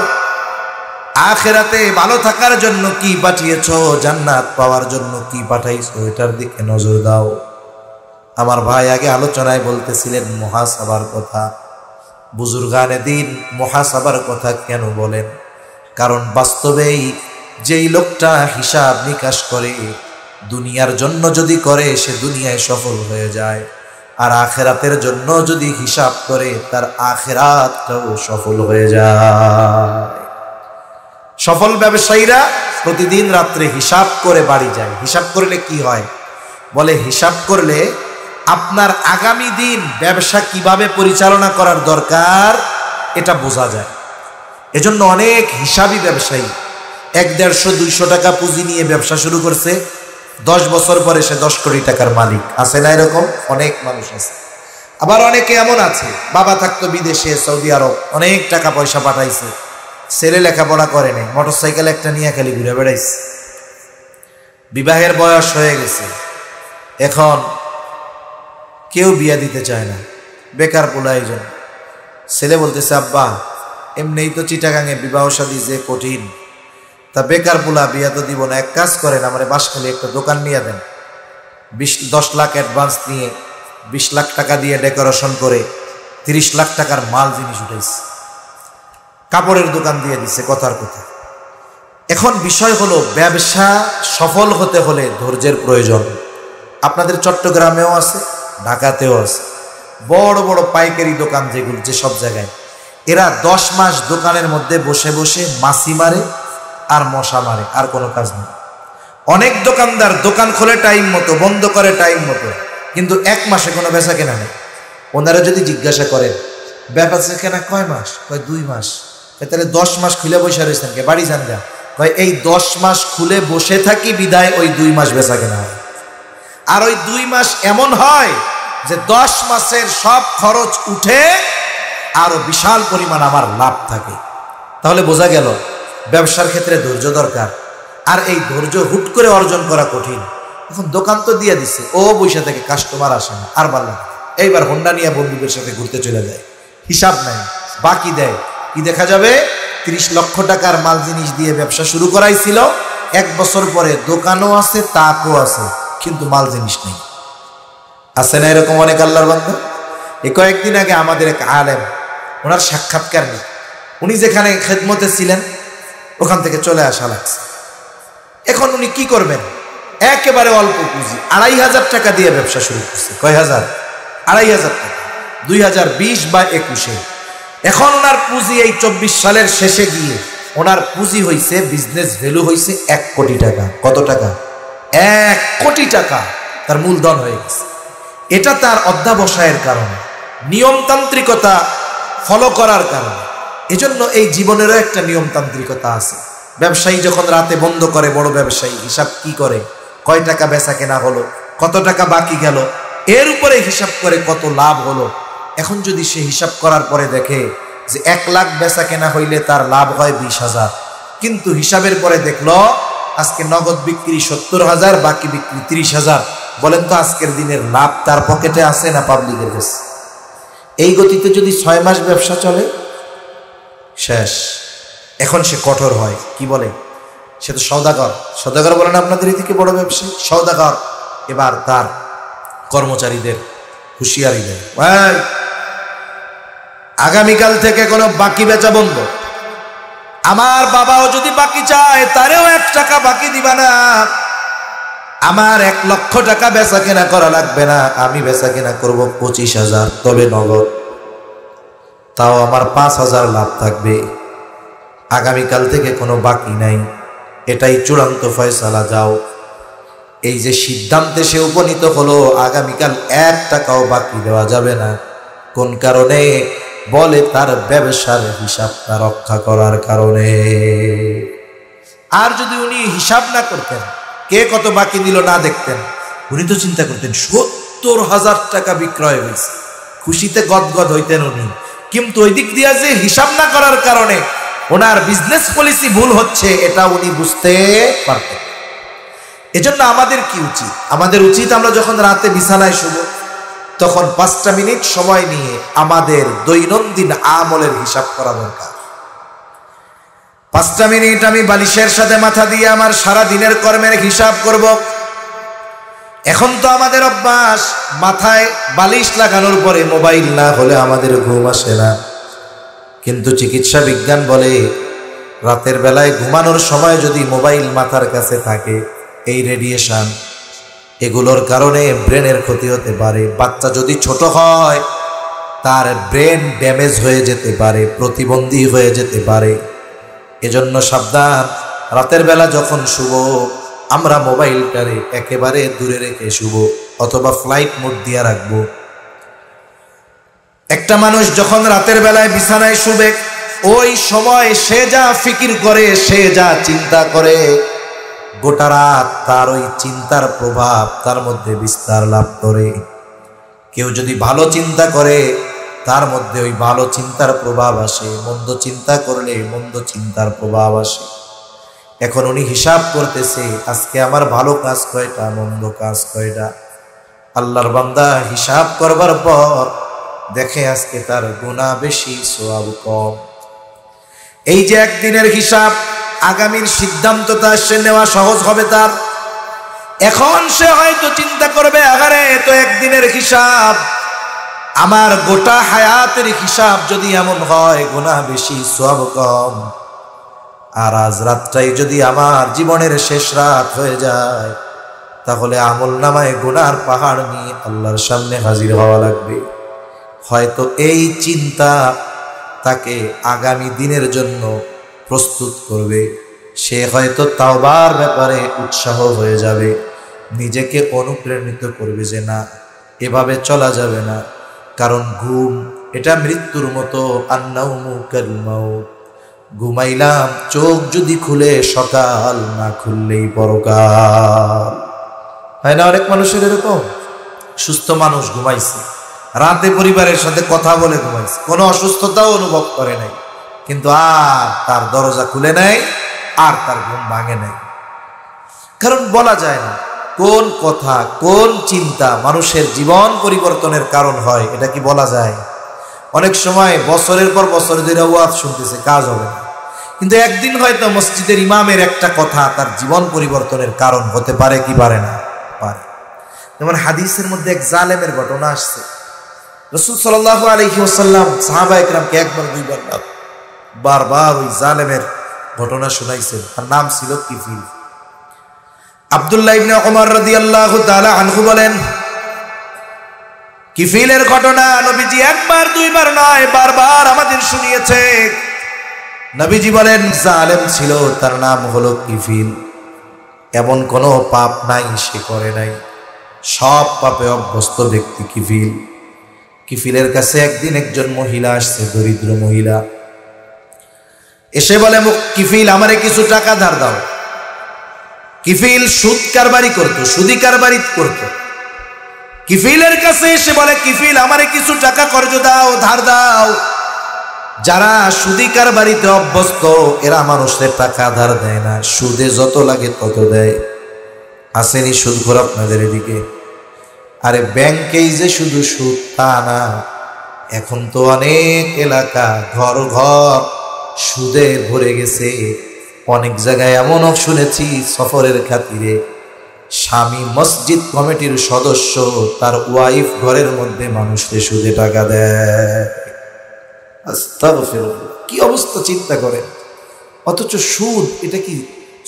আখিরাতে ভালো থাকার জন্য কি পাঠিয়েছো, জান্নাত পাওয়ার জন্য কি পাঠাইছো, এটার দিকে নজর দাও। আমার ভাই আগে আলোচনায় বলতেছিলেন মুহাসাবার কথা। বুজুর্গানে দিন মুহাসাবার কথা কেন বলেন? কারণ বাস্তবেই যেই লোকটা হিসাব নিকাশ করে, দুনিয়ার জন্য যদি করে সে দুনিয়ায় সফল হয়ে যায়, আর আখিরাতের জন্য যদি হিসাব করে তার আখিরাতটাও সফল হয়ে যায়। সফল ব্যবসায়ীরা প্রতিদিন রাত্রে হিসাব করে বাড়ি যায়। হিসাব করলে কি হয়? বলে হিসাব করলে আপনার আগামী দিন ব্যবসা কিভাবে পরিচালনা করার দরকার এটা বোঝা যায়। এজন্য অনেক হিসাবী ব্যবসায়ী 100-150-200 টাকা পুঁজি নিয়ে ব্যবসা শুরু করছে, 10 বছর পরে সে 10 কোটি টাকার মালিক। আছে না এরকম? অনেক মানুষ আছে। আবার অনেকে এমন আছে, বাবা থাকতো বিদেশে, সৌদি আরব, অনেক টাকা পয়সা পাঠাইছে, ছেলে লেখাপড়া করে নাই, মোটরসাইকেল একটা নিয়ে খালি ঘুরে বেড়াইছে, বিবাহের বয়স হয়ে গেছে, এখন কেউ বিয়া দিতে চায় না, বেকার পোলা। একজন ছেলে বলতেছে, আব্বা এমনিই তো চিটাগাঙে বিবাহ শাদী যে কঠিন, তা বেকার পোলা বিয়া তো দিব না, এক কাজ করেন আমার বাঁশখালী একটা দোকান নিয়ে দেন, 10 লাখ অ্যাডভান্স নিয়ে 20 লাখ টাকা দিয়ে ডেকোরেশন করে 30 লাখ টাকার মাল জিনিস উঠাইছে, কাপড়ের দোকান দিয়ে দিছে, কথার কথা। এখন বিষয় হলো ব্যবসা সফল হতে হলে ধৈর্যের প্রয়োজন। আপনাদের চট্টগ্রামেও আছে, ঢাকাতেও আছে। বড় বড় পাইকারি দোকান যেগুলো, যে সব জায়গায়, এরা 10 মাস দোকানের মধ্যে বসে বসে মাছি মারে আর মশা মারে, আর কোনো কাজ নেই। অনেক দোকানদার দোকান খোলে টাইম মতো, বন্ধ করে টাইম মতো, কিন্তু 1 মাসে কোনো বেচা কেনা নেই। ওনারা যদি জিজ্ঞাসা করেন বেচা কেনা কয় মাস, কয় 2 মাস। তাহলে 10 মাস খুলে বসে রয়েছেন কে, বাড়ি যান গা। কয় এই 10 মাস খুলে বসে থাকি বিদায় ওই 2 মাস বেচা কেনা হয়। আর ওই 2 মাস এমন হয় যে 10 মাসের সব খরচ উঠে আরো বিশাল পরিমাণ আমার লাভ থাকে। তাহলে বোঝা গেল ব্যবসার ক্ষেত্রে ধৈর্য দরকার, আর এই ধৈর্য হুট করে অর্জন করা কঠিন। এখন দোকান তো দিয়ে দিচ্ছে, ও বসে থেকে কাস্টমার আসে না, আর ভালো লাগে। এইবার হোন্ডা নিয়ে বন্ধুদের সাথে ঘুরতে চলে যায়, হিসাব নাই, বাকি দেয়। কি দেখা যাবে, 30 লক্ষ টাকার মাল জিনিস দিয়ে ব্যবসা শুরু করাইছিল, 1 বছর পরে দোকানও আছে, তাকও আছে, কিন্তু মাল জিনিস নেই। আছে না এরকম অনেক আল্লাহর বান্দা? এই কয়েকদিন আগে আমাদের এক আলেম, ওনার সাক্ষাৎকার নেই, উনি যেখানে খেদমতে ছিলেন ওখান থেকে চলে আসা লাগছে। এখন উনি কি করবেন, একেবারে অল্প পুঁজি 2,500 টাকা দিয়ে ব্যবসা শুরু করছে। কয় হাজার? 2,500 টাকা, 2020 বা 21-এ। এখন ওনার পুঁজি এই 24 সালের শেষে গিয়ে ওনার পুঁজি হয়েছে, বিজনেস ভ্যালু হয়েছে 1 কোটি টাকা। কত টাকা? 1 কোটি টাকা তার মূলধন হয়ে গেছে। এটা তার অধ্যাবসায়ের কারণে, নিয়মতান্ত্রিকতা ফলো করার কারণে। এজন্য এই জীবনেরও একটা নিয়মতান্ত্রিকতা আছে। ব্যবসায়ী যখন রাতে বন্ধ করে, বড় ব্যবসায়ী হিসাব কি করে, কয় টাকা বেচা কেনা হলো, কত টাকা বাকি গেল, এর উপরে হিসাব করে কত লাভ হলো। এখন যদি সে হিসাব করার পরে দেখে যে 1 লাখ বেচা কেনা হইলে তার লাভ হয় 20,000, কিন্তু হিসাবের পরে দেখলো আজকে নগদ বিক্রি 70,000, বাকি বিক্রি 30,000, বলেন তো আজকের দিনের লাভ তার পকেটে আছে না পাবলিকের কাছে? এই গতিতে যদি 6 মাস ব্যবসা চলে, শেষ। এখন সে কঠোর হয়, কি বলে, সে তো সওদাগর। সওদাগর বলেন আপনাদের এই থেকে বড় ব্যবসায়ী, সওদাগর। এবার তার কর্মচারীদের হুঁশিয়ারি দেয়, ভাই আগামীকাল থেকে কোনো বাকি বেচা বন্ধ। আমার বাবাও যদি বাকি চায় তারেও 1 টাকা বাকি দিবা না। আমার 1 লক্ষ টাকা বেচা কেনা করা লাগবে না, আমি বেচা কেনা করবো 25,000, তবে নগদ। তাও আমার 5,000 লাভ থাকবে। আগামীকাল থেকে কোনো বাকি নাই, এটাই চূড়ান্ত ফয়সালা। যাও। এই যে সিদ্ধান্তে সে উপনীত হলো, আগামীকাল 1 টাকাও বাকি দেওয়া যাবে না। কোন কারণে? বলে তার ব্যবসার হিসাবটা রক্ষা করার কারণে। আর যদি উনি হিসাব না করতেন, কে কত বাকি দিল না দেখতেন, উনি তো চিন্তা করতেন 70,000 টাকা বিক্রয় হয়েছে, খুশিতে গদগদ হইতেন উনি। কিন্তু ওই দিক দিয়ে যে হিসাব না করার কারণে ওনার বিজনেস পলিসি ভুল হচ্ছে, এটা উনি বুঝতে পারতেন। এজন্য আমাদের কি উচিত? আমাদের উচিত আমরা যখন রাতে বিছানায় শুব তখন 5টা মিনিট সময় নিয়ে আমাদের দৈনন্দিন আমলের হিসাব করা দরকার। 5টা মিনিট আমি বালিশের সাথে মাথা দিয়ে আমার সারা দিনের কর্মের হিসাব করব। এখন তো আমাদের অভ্যাস, মাথায় বালিশ লাগানোর পরে মোবাইল না হলে আমাদের ঘুম আসে না। কিন্তু চিকিৎসা বিজ্ঞান বলে রাতের বেলায় ঘুমানোর সময় যদি মোবাইল মাথার কাছে থাকে, এই রেডিয়েশন, এগুলোর কারণে ব্রেনের ক্ষতি হতে পারে। বাচ্চা যদি ছোট হয় তার ব্রেন ড্যামেজ হয়ে যেতে পারে, প্রতিবন্ধী হয়ে যেতে পারে। এজন্য সাবধান, রাতের বেলা যখন শুব আমরা মোবাইলটারে একেবারে দূরে রেখে শুব, অথবা ফ্লাইট মোড দিয়ে রাখবো। একটা মানুষ যখন রাতের বেলায় বিছানায় শুবে, ওই সময় সে যা ফিকির করে, সে যা চিন্তা করে, গোটা রাত তার ওই চিন্তার প্রভাব তার মধ্যে বিস্তার লাভ করে। কেউ যদি ভালো চিন্তা করে তার মধ্যে ওই ভালো চিন্তার প্রভাব আসে, মন্দ চিন্তা করলে মন্দ চিন্তার প্রভাব আসে। এখন উনি হিসাব করতেছে আজকে আমার ভালো কাজ কয়টা, মন্দ কাজ কয়টা। আল্লাহর বান্দা হিসাব করবার পর দেখে আজকে তার গুনাহ বেশি, সওয়াব কম। এই যে একদিনের হিসাব, আগামীর সিদ্ধান্তটা সে নেওয়া সহজ হবে তার। এখন সে হয়তো চিন্তা করবে, আগারে তো একদিনের হিসাব, আমার গোটা হায়াতের হিসাব যদি এমন হয়, গুনাহ বেশি সওয়াব কম, আর আজ রাতটাই যদি আমার জীবনের শেষ রাত হয়ে যায়, তাহলে আমল নামায় গুনার পাহাড় নিয়ে আল্লাহর সামনে হাজির হওয়া লাগবে। হয়তো এই চিন্তা তাকে আগামী দিনের জন্য প্রস্তুত করবে। সে হয়তো তাওবার ব্যাপারে উৎসাহ হয়ে যাবে, নিজেকে অনুপ্রাণিত করবে যে না, এভাবে চলা যাবে না। কারণ ঘুম এটা মৃত্যুর মতো, আন্নাউমু কাল মাউত। ঘুমাইলাম, চোখ যদি খুলে সকাল, না খুললেই পরকাল। হয় না অনেক মানুষের এরকম? সুস্থ মানুষ ঘুমাইছে, রাতে পরিবারের সাথে কথা বলে ঘুমাইছে, কোনো অসুস্থতাও অনুভব করে নাই, কিন্তু আর তার দরজা খুলে নাই, আর তার ঘুম ভাঙে নাই। কারণ বলা যায় না কোন কথা, কোন চিন্তা মানুষের জীবন পরিবর্তনের কারণ হয়, এটা কি বলা যায়? অনেক সময় বছরের পর বছর ধরে ওয়াজ শুনতেছে, কাজ হবে না, কিন্তু একদিন হয়তো মসজিদের ইমামের একটা কথা তার জীবন পরিবর্তনের কারণ হতে পারে কি পারে না? পারে। যেমন হাদিসের মধ্যে এক জালেমের ঘটনা আসছে। রাসূল সাল্লাল্লাহু আলাইহি ওয়াসাল্লাম সাহাবায়ে কেরামকে একবার দুইবার না, বারবার ওই জালেমের ঘটনা শুনাইছেন। তার নাম ছিল কিফিল। আব্দুল্লাহ ইবনে ওমর রাদিয়াল্লাহু তাআলা আনহু বলেন, কিফিলের ঘটনা নবীজি একবার দুইবার নয়, বারবার আমাদের শুনিয়েছে। নবীজি বলেন, জালেম ছিল, তার নাম হলো কিফিল। এমন কোনো পাপ নাই সে করে নাই, সব পাপে অভ্যস্ত ব্যক্তি কিফিল। কিফিলের কাছে একদিন একজন মহিলা আসছে, দরিদ্র মহিলা। এসে বলে, কিফিল আমারে কিছু টাকা ধার দাও। কিফিল সুদ কারবারি করতো, সুদি কারবারি করতো। কিফিলের কাছে এসে বলে, কিফিল আমারে কিছু টাকা কর্জ দাও, ধার দাও। যারা সুদি কারবারিতে অভ্যস্ত এরা মানুষের টাকা ধার দেয় না, সুদে যত লাগে তত দেয়। আসেনি সুদখোর আপনাদের এদিকে? আরে ব্যাংকেই যে শুধু সুদ তা না, এখন তো অনেক এলাকা ঘর ঘর সুদে ভরে গেছে। অনেক জায়গায় এমনও শুনেছি, সফরের খাতিরে স্বামী মসজিদ কমিটির সদস্য, তার ওয়াইফ ঘরের মধ্যে মানুষকে সুদে টাকা দেয়। আস্তাগফিরুল্লাহ, কি অবস্থা চিন্তা করেন। অথচ সুদ এটা কি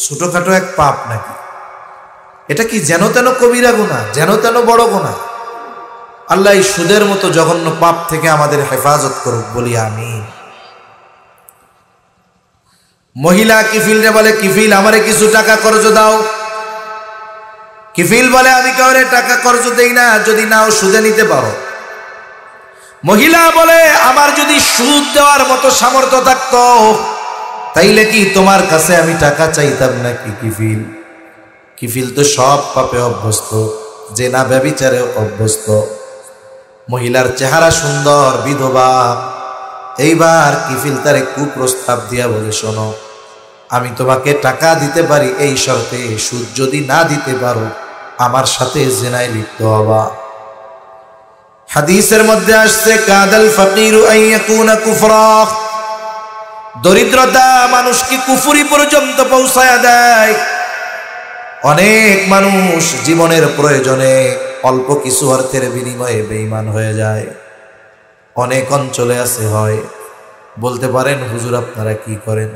ছোটখাটো এক পাপ নাকি? এটা কি যেন তেন কবিরা গুনাহ, যেন তেন বড় গুনাহ? আল্লাহ এই সুদের মতো জঘন্য পাপ থেকে আমাদের হেফাজত করুক, বলি আমিন। মহিলা কিফিলরে বলে, কিফিল আমারে কিছু টাকা কর্জ দাও। কিফিল বলে, আমি কাউরে টাকা কর্জ দেই না, যদি নাও সুদে নিতে পারো। মহিলা বলে, আমার যদি সুদ দেওয়ার মতো সামর্থ্য থাকতো তাইলে কি তোমার কাছে আমি টাকা চাইতাম নাকি? কিফিল কিফিল তো সব পাপে অভ্যস্ত, জেনা ব্যভিচারে অভ্যস্ত। মহিলার চেহারা সুন্দর, বিধবা। এইবার কিফিল তারে কুপ্রস্তাব দিয়া বলে, শোনো, আমি তোমাকে টাকা দিতে পারি এই শর্তে, সুদ যদি না দিতে পারো আমার সাথে জেনায় লিপ্ত হবা। হাদিসের মধ্যে আসছে, কাদাল ফাকিরু আইয়াকুনা কুফরা। দরিদ্রতা মানুষকে কুফরি পর্যন্ত পৌঁছায়া দেয়। অনেক মানুষ জীবনের প্রয়োজনে অল্প কিছু অর্থের বিনিময়ে বেঈমান হয়ে যায়। অনেক অঞ্চলে আছে হয়। বলতে পারেন, হুজুর আপনারা কি করেন?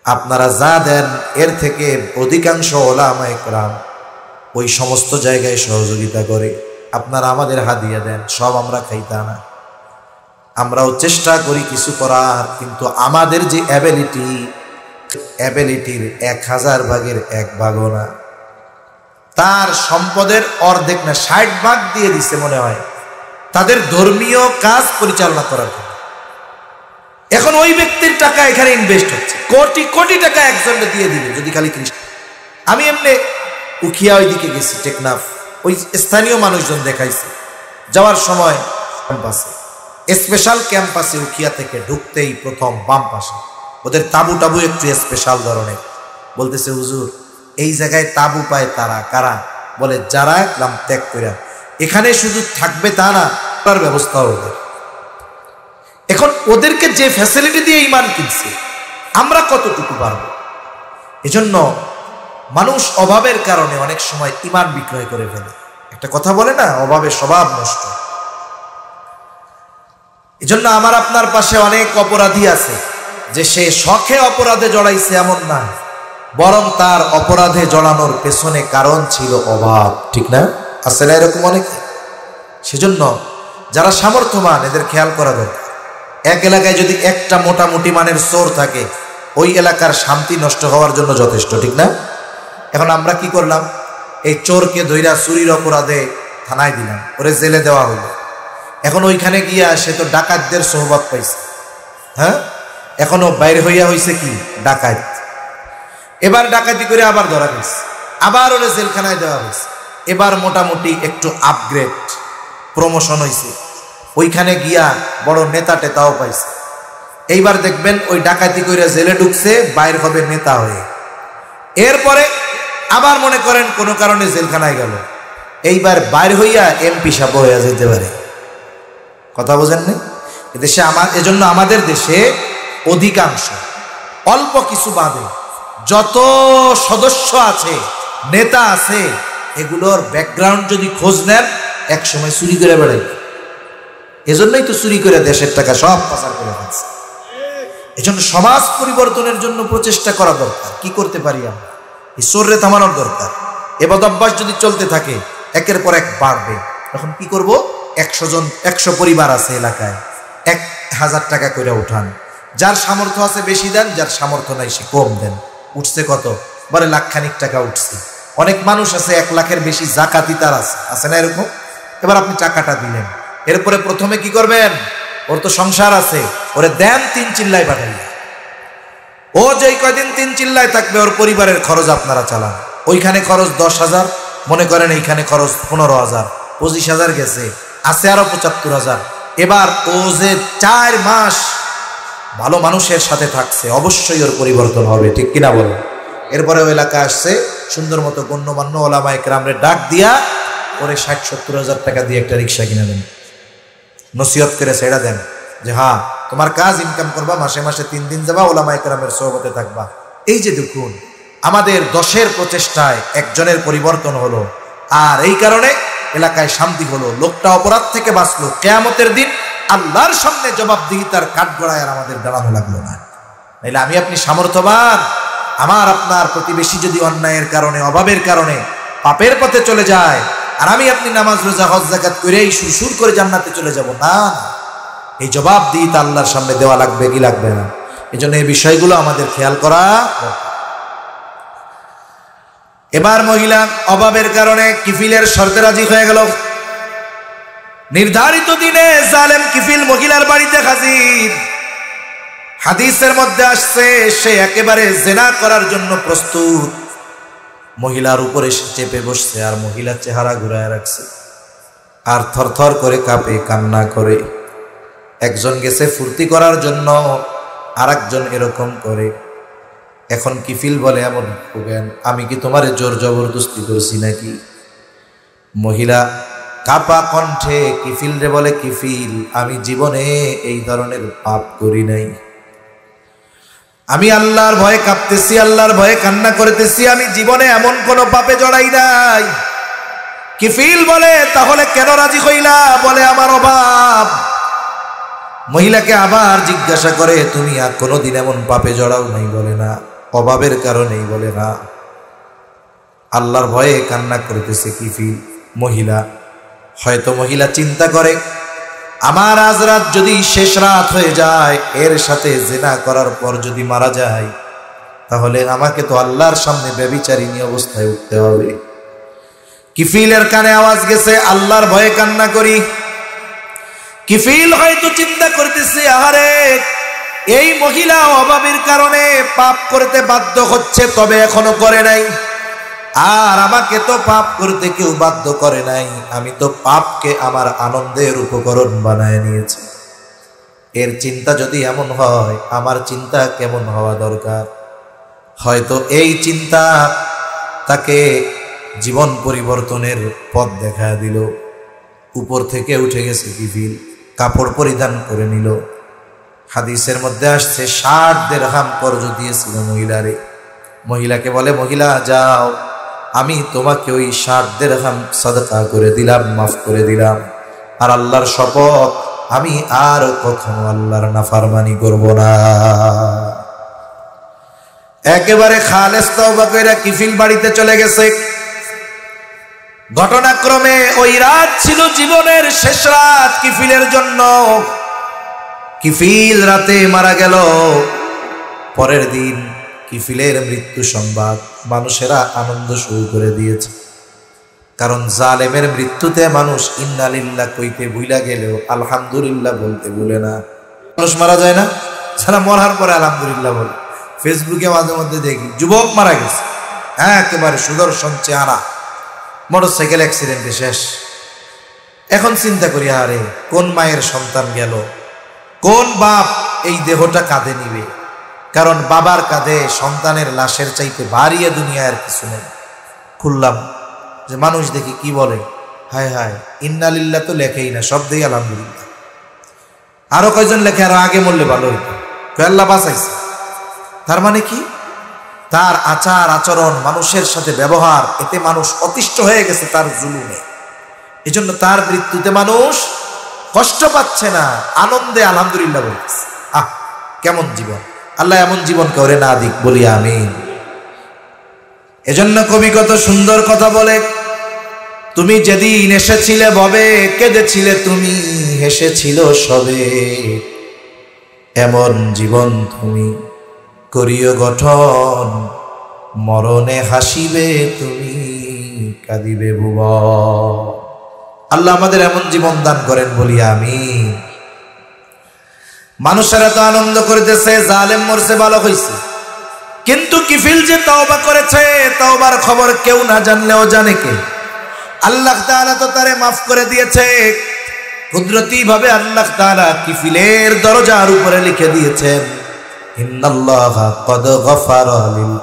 আপনারা যা দেন এর থেকে অধিকাংশ উলামায়ে কেরাম ওই সমস্ত জায়গায় সহযোগিতা করে। আপনারা আমাদের হাদিয়া দেন, সব আমরা খাইতা না। আমরাও চেষ্টা করি কিছু করার, কিন্তু আমাদের যে অ্যাবিলিটির 1000 ভাগের 1 ভাগও না। তার সম্পদের অর্ধেক না 60 ভাগ দিয়ে দিছে মনে হয় তাদের ধর্মীয় কাজ পরিচালনা করার জন্য। এখন ওই ব্যক্তির টাকা এখানে ইনভেস্ট হচ্ছে, কোটি কোটি টাকা একজনকে দিয়ে দিবে যদি খালি খ্রিস্টান। আমি এমনি উখিয়া ওইদিকে গেছি, টেকনাফ, ওই স্থানীয় মানুষজন দেখাইছে। যাওয়ার সময় ক্যাম্পাসে, স্পেশাল ক্যাম্পাসে উখিয়া থেকে ঢুকতেই প্রথম বাম পাশে ওদের তাবু টাবু একটু স্পেশাল ধরনের। বলতেছে, হুজুর এই জায়গায় তাবু পায় তারা কারা? বলে, যারা ইসলাম ত্যাগ করে এখানে শুধু থাকবে তা না, তার ব্যবস্থা ওদের। এখন ওদেরকে যে ফ্যাসিলিটি দিয়ে ঈমান কিনছে, আমরা কতটুকু পারবো? এজন্য মানুষ অভাবের কারণে অনেক সময় ঈমান বিক্রয় করে ফেলে। একটা কথা বলে না, অভাবের স্বভাব নষ্ট। এজন্য আমার আপনার পাশে অনেক অপরাধী আছে যে সে শখে অপরাধে জড়াইছে এমন না, বরং তার অপরাধে জড়ানোর পেছনে কারণ ছিল অভাব। ঠিক না? আছে না এরকম অনেক? সেজন্য যারা সামর্থ্যবান এদের খেয়াল করা দরকার। এক এলাকায় যদি একটা মোটামুটি মানের চোর থাকে, ওই এলাকার শান্তি নষ্ট হওয়ার জন্য যথেষ্ট। ঠিক না? এখন আমরা কি করলাম? এই চোরকে ধইরা চুরির অপরাধে থানায় দিলাম, ওরে জেলে দেওয়া হলো। এখন ওইখানে গিয়া সে তো ডাকাতদের সোহবত পাইছে, হ্যাঁ, এখনো বাইরে হইয়া হইছে কি ডাকাত। এবার ডাকাতি করে আবার ধরা গেছে, আবার ওরে জেলখানায় দেওয়া হয়েছে। এবার মোটামুটি একটু আপগ্রেড, প্রমোশন হয়েছে, ওইখানে গিয়া বড় নেতা টেতাও পাইছে। এইবার দেখবেন ওই ডাকাতি করে জেলে ঢুকছে, বাইর হবে নেতা হয়ে। এরপরে আবার মনে করেন কোনো কারণে জেলখানায় গেল, এইবার বাইর হইয়া এমপি সাহেব হইয়া যেতে পারে। কথা বোঝেননি? এদেশে এজন্য আমাদের দেশে অধিকাংশ, অল্প কিছু বাদে যত সদস্য আছে, নেতা আছে, এগুলোর ব্যাকগ্রাউন্ড যদি খোঁজ নেন এক সময় চুরি করে বেড়াই। এজন্যই তো চুরি করে দেশের টাকা সব পাচার করে ফেলছে। এজন্য সমাজ পরিবর্তনের জন্য প্রচেষ্টা করা দরকার। কি করতে পারি আমরা? এই চোররে থামানোর দরকার। এ বদভ্যাস যদি চলতে থাকে একের পর এক বাড়বে। এখন কি করব? 100 পরিবার আছে এলাকায়, 1000 টাকা করে উঠান। যার সামর্থ্য আছে বেশি দেন, যার সামর্থ্য নাই সে কম দেন। উঠছে কত? বলে লাখখানিক টাকা উঠছে। অনেক মানুষ আছে 1 লাখের বেশি জাকাতি তার আছে না এরকম? এবার আপনি টাকাটা দিলেন, এরপরে প্রথমে কি করবেন? ওর তো সংসার আছে, ওরে দেন 3 চিল্লায় পাঠাইয়া। ও যেই কয়দিন 3 চিল্লায় থাকবে ওর পরিবারের খরচ আপনারা চালান। ওইখানে খরচ 10,000, মনে করেন এইখানে খরচ 15,000, 25,000 গেছে, আছে আরো 75,000। এবার ও যে 4 মাস ভালো মানুষের সাথে থাকছে, অবশ্যই ওর পরিবর্তন হবে। ঠিক কিনা বলো? এরপরে ওই এলাকা আসছে, সুন্দর মতো গণ্যমান্য ওলামায়ে কেরামরে ডাক দিয়া ওরে 60-70,000 টাকা দিয়ে একটা রিক্সা কিনে দেন, নসিহত করে ছেড়া দেন যে হ্যাঁ তোমার কাজ ইনকাম করবা, মাসে মাসে 3 দিন যাবা, ওলামায়ে কেরামের সোহবতে থাকবা। এই যে দেখুন, আমাদের 10-এর প্রচেষ্টায় একজনের পরিবর্তন হলো, আর এই কারণে এলাকায় শান্তি হলো, লোকটা অপরাধ থেকে বাঁচলো। কিয়ামতের দিন আল্লাহর সামনে জবাবদিহিতার কাঠগড়ায় আর আমাদের দাঁড়ানো লাগলো না। তাইলে আমি আপনি সামর্থ্যবান, আমার আপনার প্রতিবেশী যদি অন্যায়ের কারণে, অভাবের কারণে পাপের পথে চলে যায়, আর আমি আপনি নামাজ রোজা হজ যাকাত করে এই সুর করে জান্নাতে চলে যাব না, এই জবাবদিহিতা আল্লাহর সামনে দেওয়া লাগবে কি লাগবে না? এই জন্য এই বিষয়গুলো আমাদের খেয়াল করা। এবার মহিলা অভাবের কারণে কিফিলের শর্তে রাজি হয়ে গেল। নির্ধারিত দিনে জালেম কিফিল মহিলার বাড়িতে হাজির। হাদিসের মধ্যে আসছে সে একেবারে জিনা করার জন্য প্রস্তুত। মহিলার উপরে সে চেপে বসছে, আর মহিলার চেহারা ঘুরায় রাখছে, আর থরথর করে কাঁপে, কান্না করে। একজন গেছে ফুর্তি করার জন্য, আর একজন এরকম করে। এখন কিফিল বলে, এমন জ্ঞান, আমি কি তোমারে জোর জবরদস্তি করছি নাকি? মহিলা কাপা কণ্ঠে কিফিল রে বলে, কিফিল, আমি জীবনে এই ধরনের পাপ করি নাই। আমি আল্লাহর ভয়ে কাঁপতেছি, আল্লাহর ভয়ে কান্না করতেছি, আমি জীবনে এমন কোন পাপে জড়াই নাই। কিফিল বলে, তাহলে কেন রাজি হইলা? বলে, আমার অভাব। মহিলাকে আবার জিজ্ঞাসা করে, তুমি আর কোনোদিন এমন পাপে জড়াও নাই? বলে না। অভাবের কারণেই? বলে না। আল্লাহর ভয়ে কান্না করতেছে কিফিল। মহিলা হয়তো মহিলা চিন্তা করে, আমার আজ রাত যদি শেষ রাত হয়ে যায়, এর সাথে জিনা করার পর যদি মারা যায়, তাহলে আমাকে তো আল্লাহর সামনে ব্যভিচারিণী অবস্থায় উঠতে হবে। কিফিলের কানে আওয়াজ গেছে, আল্লাহর ভয়ে কান্না করি। কিফিল হয়তো চিন্তা করতেছে, আহারে, এই মহিলা অভাবের কারণে পাপ করতে বাধ্য হচ্ছে, তবে এখনো করে নাই, আর আমাকে তো পাপ করতে কেউ বাধ্য করে নাই, আমি তো পাপকে আমার আনন্দের উপকরণ বানায় নিয়েছি। এর চিন্তা যদি এমন হয়, আমার চিন্তা কেমন হওয়া দরকার? হয়তো এই চিন্তা তাকে জীবন পরিবর্তনের পথ দেখায় দিল। উপর থেকে উঠে গেছে কিফিল, কাপড় পরিধান করে নিল। হাদিসের মধ্যে আসছে 60 দিরহাম কর্জ দিয়েছিল মহিলারে। মহিলাকে বলে, মহিলা যাও, আমি তোমাকে ওই 60 দিরহাম সাদকা করে দিলাম, মাফ করে দিলাম, আর আল্লাহর শপথ, আমি আর কখনো আল্লাহর নাফরমানি করব না। একেবারে খালেস তওবা কইরা কিফিল বাড়িতে চলে গেছে। ঘটনাক্রমে ওই রাত ছিল জীবনের শেষ রাত কিফিলের জন্য। কিফিল রাতে মারা গেল। পরের দিন কিফিলের মৃত্যু সংবাদ মানুষেরা আনন্দ শুরু করে দিয়েছে। কারণ জালেমের মৃত্যুতে মানুষ ইন্না লিল্লাহ কইতে ভুলা গেলেও আলহামদুলিল্লাহ বলতে ভুলে না। মানুষ মারা যায় না, সারা মরার পরে আলহামদুলিল্লাহ বলে। ফেসবুকে মাঝে মধ্যে দেখি যুবক মারা গেছে, হ্যাঁ একেবারে সুদর্শন চেহারা, মোটরসাইকেল অ্যাক্সিডেন্টে শেষ। এখন চিন্তা করি, আরে কোন মায়ের সন্তান গেল, কোন বাপ এই দেহটা কাঁধে নিবে? কারণ বাবার কাঁধে সন্তানের লাশের চাইতে ভারী দুনিয়ার কিছু নেই। খুললাম যে মানুষ দেখি কি বলে, হায় হায় ইন্না লিল্লাহ তো লেখেই না, সব দেই আলহামদুলিল্লাহ। আরো কয়জন লেখে আরো আগে মরলে ভালো হইতো, আল্লাহ বাঁচাইছে। তার মানে কি? তার আচার আচরণ, মানুষের সাথে ব্যবহার, এতে মানুষ অতিষ্ঠ হয়ে গেছে তার জুলুমে। এজন্য তার মৃত্যুতে মানুষ কষ্ট পাচ্ছে না, আনন্দে আলহামদুলিল্লাহ বলতেছে। আহ কেমন জীবন! আল্লাহ এমন জীবন কাউরে না দিক, বলি আমিন। এজন্য কবি কত সুন্দর কথা বলে, তুমি যেদিন এসেছিলে ভবে কেঁদেছিলে তুমি, হেসেছিল সবে, এমন জীবন তুমি করিও গঠন, মরণে হাসিবে তুমি কাঁদিবে ভুবন। আল্লাহ আমাদের এমন জীবন দান করেন, বলি আমিন। মানুষেরা তো আনন্দ করিতেছে, জালেম মরছে ভালো হইছে। কিন্তু কিফিল যে তওবা করেছে, তওবার খবর কেউ না জানলেও জানে কে? আল্লাহ তাআলা তো তারে মাফ করে দিয়েছে। কুদরতি ভাবে আল্লাহ তাআলা কিফিলের দরজার উপরে লিখে দিয়েছেন, ইন্নাল্লাহা ক্বাদ গফারা লিল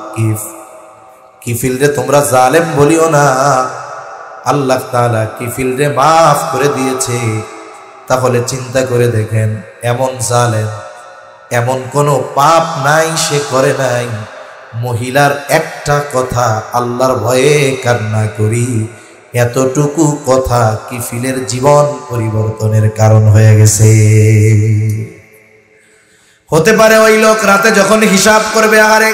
কিফিল রে তোমরা জালেম বলিও না, আল্লাহ তাআলা কিফিল রে মাফ করে দিয়েছে। তাহলে চিন্তা করে দেখেন, এমন জালেম, এমন কোনো পাপ নাই সে করে নাই। মহিলার একটা কথা, আল্লাহর ভয়ে কান্না করি, এতটুকু কথা কিফিলের জীবন পরিবর্তনের কারণ হয়ে গেছে। হতে পারে ওই লোক রাতে যখন হিসাব করবে, আরে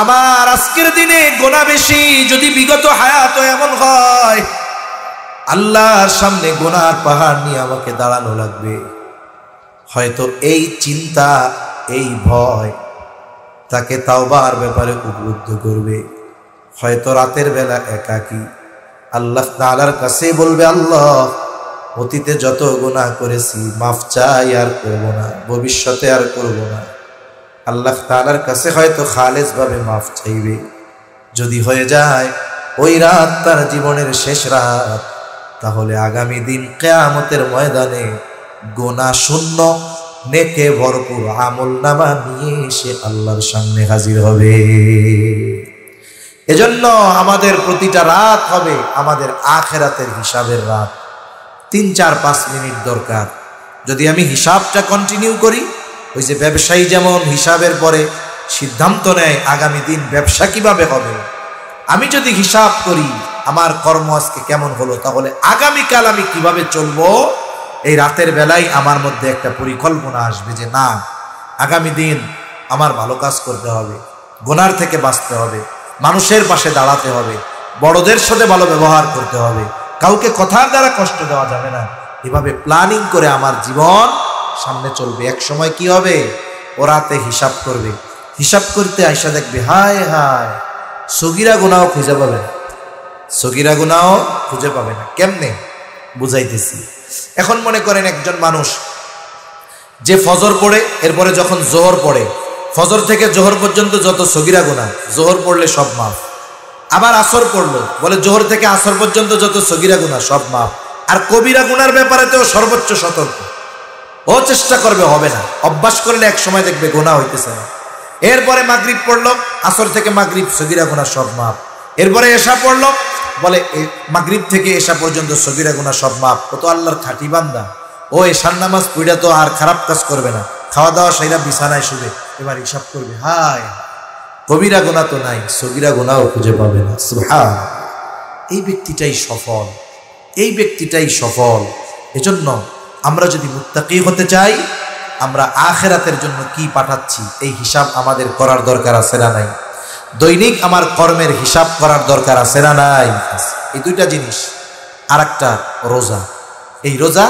আমার আজকের দিনে গোনা বেশি, যদি বিগত হায়াত এমন হয়, আল্লাহর সামনে গোনার পাহাড় নিয়ে আমাকে দাঁড়ানো লাগবে। হয়তো এই চিন্তা, এই ভয় তাকে তাওবার ব্যাপারে উদ্বুদ্ধ করবে। হয়তো রাতের বেলা একাকী আল্লাহ তাআলার কাছে বলবে, আল্লাহ অতীতে যত গুনাহ করেছি মাফ চাই, আর করব না, ভবিষ্যতে আর করব না। আল্লাহ তাআলার কাছে হয়তো খালেস ভাবে মাফ চাইবে। যদি হয়ে যায় ওই রাত তার জীবনের শেষ রাত, তাহলে আগামী দিন কিয়ামতের ময়দানে গুনাহ শূন্য নেকে ভরপুর আমলনামা নিয়ে সে আল্লাহর সামনে হাজির হবে। এজন্য আমাদের প্রতিটা রাত হবে আমাদের আখিরাতের হিসাবের রাত। 3-4-5 মিনিট দরকার। যদি আমি হিসাবটা কন্টিনিউ করি, ওই যে ব্যবসায়ী যেমন হিসাবের পরে সিদ্ধান্ত নেয় আগামী দিন ব্যবসা কিভাবে হবে, আমি যদি হিসাব করি আমার কর্ম আজকে কেমন হলো, তাহলে আগামীকাল আমি কিভাবে চলবো, এই রাতের বেলায় আমার মধ্যে একটা পরিকল্পনা আসবে যে না, আগামী দিন আমার ভালো কাজ করতে হবে, গুনার থেকে বাঁচতে হবে, মানুষের পাশে দাঁড়াতে হবে, বড়দের সাথে ভালো ব্যবহার করতে হবে, কাউকে কথার দ্বারা কষ্ট দেওয়া যাবে না। এভাবে প্ল্যানিং করে আমার জীবন সামনে চলবে। এক সময় কি হবে, ও রাতে হিসাব করবে, হিসাব করতে আইসা দেখবে হায় হায় সগীরা গুনাহ খুঁজে পাবে না, সগীরা গুনাহ খুঁজে পাবে না। কেমনে বুঝাইতেছি। এখন মনে করেন একজন মানুষ যে ফজর পড়ে, এরপরে যখন জোহর পড়ে, ফজর থেকে জোহর পর্যন্ত যত সগীরা গুনাহ, জোহর পড়লে সব মাফ। আবার আসর পড়লো, বলে জোহর থেকে আসর পর্যন্ত যত সগীরা গুনাহ সব মাফ। আর কবিরা গুনার ব্যাপারে তো সর্বোচ্চ সতর্ক। ও চেষ্টা করবে হবে না, অভ্যাস করলে এক সময় দেখবে গুনাহ হইতেছে না। এরপরে মাগরিব পড়লো, আসর থেকে মাগরিব সগীরা গুনাহ সব মাফ। এরপরে এশা পড়লো, বলে মাগরিব থেকে এশা পর্যন্ত সগীরা গুনাহ সব মাফ। ও তো আল্লাহর খাঁটি বান্দা, ও এশার নামাজ পড়া তো আর খারাপ কাজ করবে না, খাওয়া দাওয়া সেরা বিছানায় শুবে। এবার হিসাব করবে হায় কবিরা গুনাহ তো নাই, সগীরা গুনাহও খুঁজে পাবে না। সুবহান, এই ব্যক্তিটাই সফল, এই ব্যক্তিটাই সফল। এজন্য আমরা যদি মুত্তাকি হতে চাই, আমরা আখিরাতের জন্য কি পাঠাচ্ছি এই হিসাব আমাদের করার দরকার আছে না নাই? দৈনিক আমার কর্মের হিসাব করার দরকার আছে না নাই? এই দুইটা জিনিস। আর একটা রোজা, এই রোজা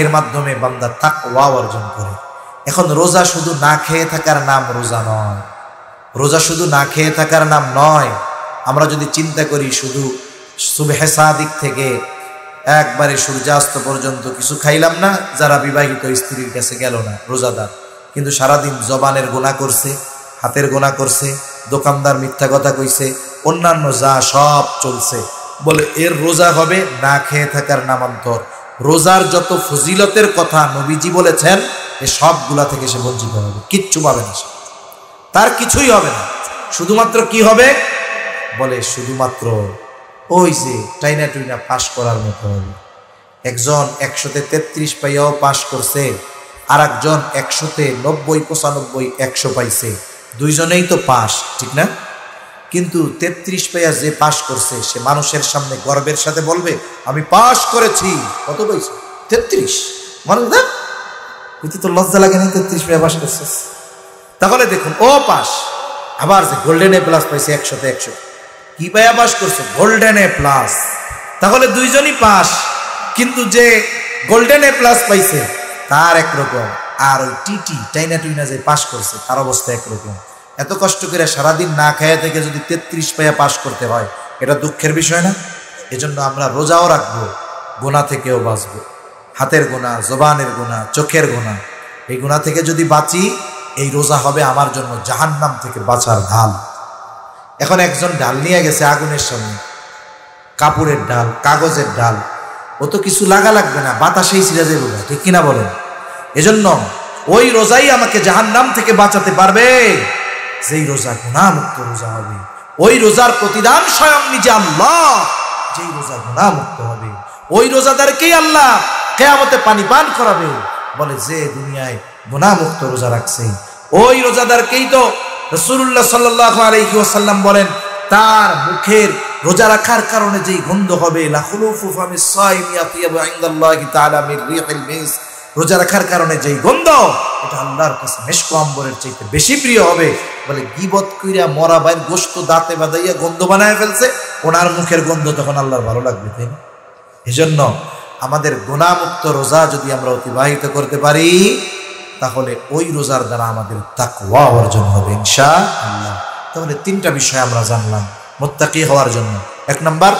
এর মাধ্যমে বান্দা তাকওয়া অর্জন করে। এখন রোজা শুধু না খেয়ে থাকার নাম রোজা নয়, রোজা শুধু না খেয়ে থাকার নাম নয়। আমরা যদি চিন্তা করি শুধু সুবহে সাদিক থেকে একবারে সূর্যাস্ত পর্যন্ত কিছু খাইলাম না, যারা বিবাহিত স্ত্রীর কাছে গেল না রোজাদার, কিন্তু সারাদিন জবানের গুনাহ করছে, হাতের গুনাহ করছে, দোকানদার মিথ্যা কথা কইছে, অন্যান্য যা সব চলছে, বলে এর রোজা হবে না খেয়ে থাকার নামান্তর। রোজার যত ফজিলতের কথা নবীজি বলেছেন এ সবগুলা থেকে সে বঞ্চিত হবে, কিচ্ছু পাবে না, তার কিছুই হবে না। শুধুমাত্র কি হবে বলে, শুধুমাত্র ওই যে টাইনা টুইনা পাশ করার মতো হবে। একজন 100-তে 33 পাইয়াও পাশ করছে, আর একজন 100-তে 90, 95, 100 পাইছে, দুইজনেই তো পাশ, ঠিক না? কিন্তু 33 পাইয়া যে পাশ করছে সে মানুষের সামনে গর্বের সাথে বলবে আমি পাশ করেছি। কত পাইছে? 33। মানুষ না বুঝতে তো লজ্জা লাগে না 33 পাইয়া পাশ করছে? তাহলে দেখুন ও পাশ, আবার যে গোল্ডেন এ প্লাস পাইছে 100-তে 100, কি পাইয়া পাশ করছে? Golden A plus. তাহলে দুইজনই পাশ, কিন্তু যে গোল্ডেন এ প্লাস পাইছে তার একরকম, আর ওই টিটি টাইনা টুইনা যে পাশ করছে তার অবস্থা একরকম। এত কষ্ট করে সারাদিন না খাইয়া থেকে যদি 33 পাইয়া পাশ করতে হয়, এটা দুঃখের বিষয় না? এজন্য আমরা রোজাও রাখবো, গুনাহ থেকেও বাঁচবো। হাতের গুনাহ, জবানের গুনাহ, চোখের গুনাহ, এই গুনাহ থেকে যদি বাঁচি, এই রোজা হবে আমার জন্য জাহান্নাম থেকে বাঁচার ঢাল। এখন একজন ঢাল নিয়ে গেছে আগুনের সামনে, কাপড়ের ঢাল, কাগজের ঢাল, ও তো কিছু লাগা লাগবে না, বাতাসেই ছিঁড়ে যাবে, ঠিক কিনা বলেন? এজন্য ওই রোজাই আমাকে জাহান্নাম থেকে বাঁচাতে পারবে যেই রোজা গুনাহমুক্ত রোজা হবে। ওই রোজার প্রতিদান স্বয়ং নিজে আল্লাহ, যেই রোজা গুনাহমুক্ত হবে। ওই রোজাদারকেই আল্লাহ কিয়ামতে পানি পান করাবে, বলে যে দুনিয়ায় গুনাহমুক্ত রোজা রাখছে। ওই রোজাদারকেই তো রাসূলুল্লাহ সাল্লাল্লাহু আলাইহি ওয়াসাল্লাম বলেন তার মুখের রোজা রাখার কারণে যেই গন্ধ হবে, লা খুলুফু ফামিস সাইমি আতিয়াবু ইনদাল্লাহি তাআলা মির রিহিল মিস, রোজা রাখার কারণে যেই গন্ধ এটা আল্লাহর কাছে মেশক আম্বরের চাইতে বেশি প্রিয় হবে। বলে গীবত কইরা মরা বাইর গোশত দাঁতে বাঁধাইয়া গন্ধ বানায় ফেলছে, ওনার মুখের গন্ধ তখন আল্লাহর ভালো লাগবে, তাই না? এজন্য আমাদের গুনাহমুক্ত রোজা যদি আমরা অতিবাহিত করতে পারি, তাহলে ওই রোজার দ্বারা আমাদের তাকওয়া অর্জন হবে ইনশাআল্লাহ। তাহলে 3টা বিষয় আমরা জানলাম মুত্তাকি হওয়ার জন্য। 1 নাম্বার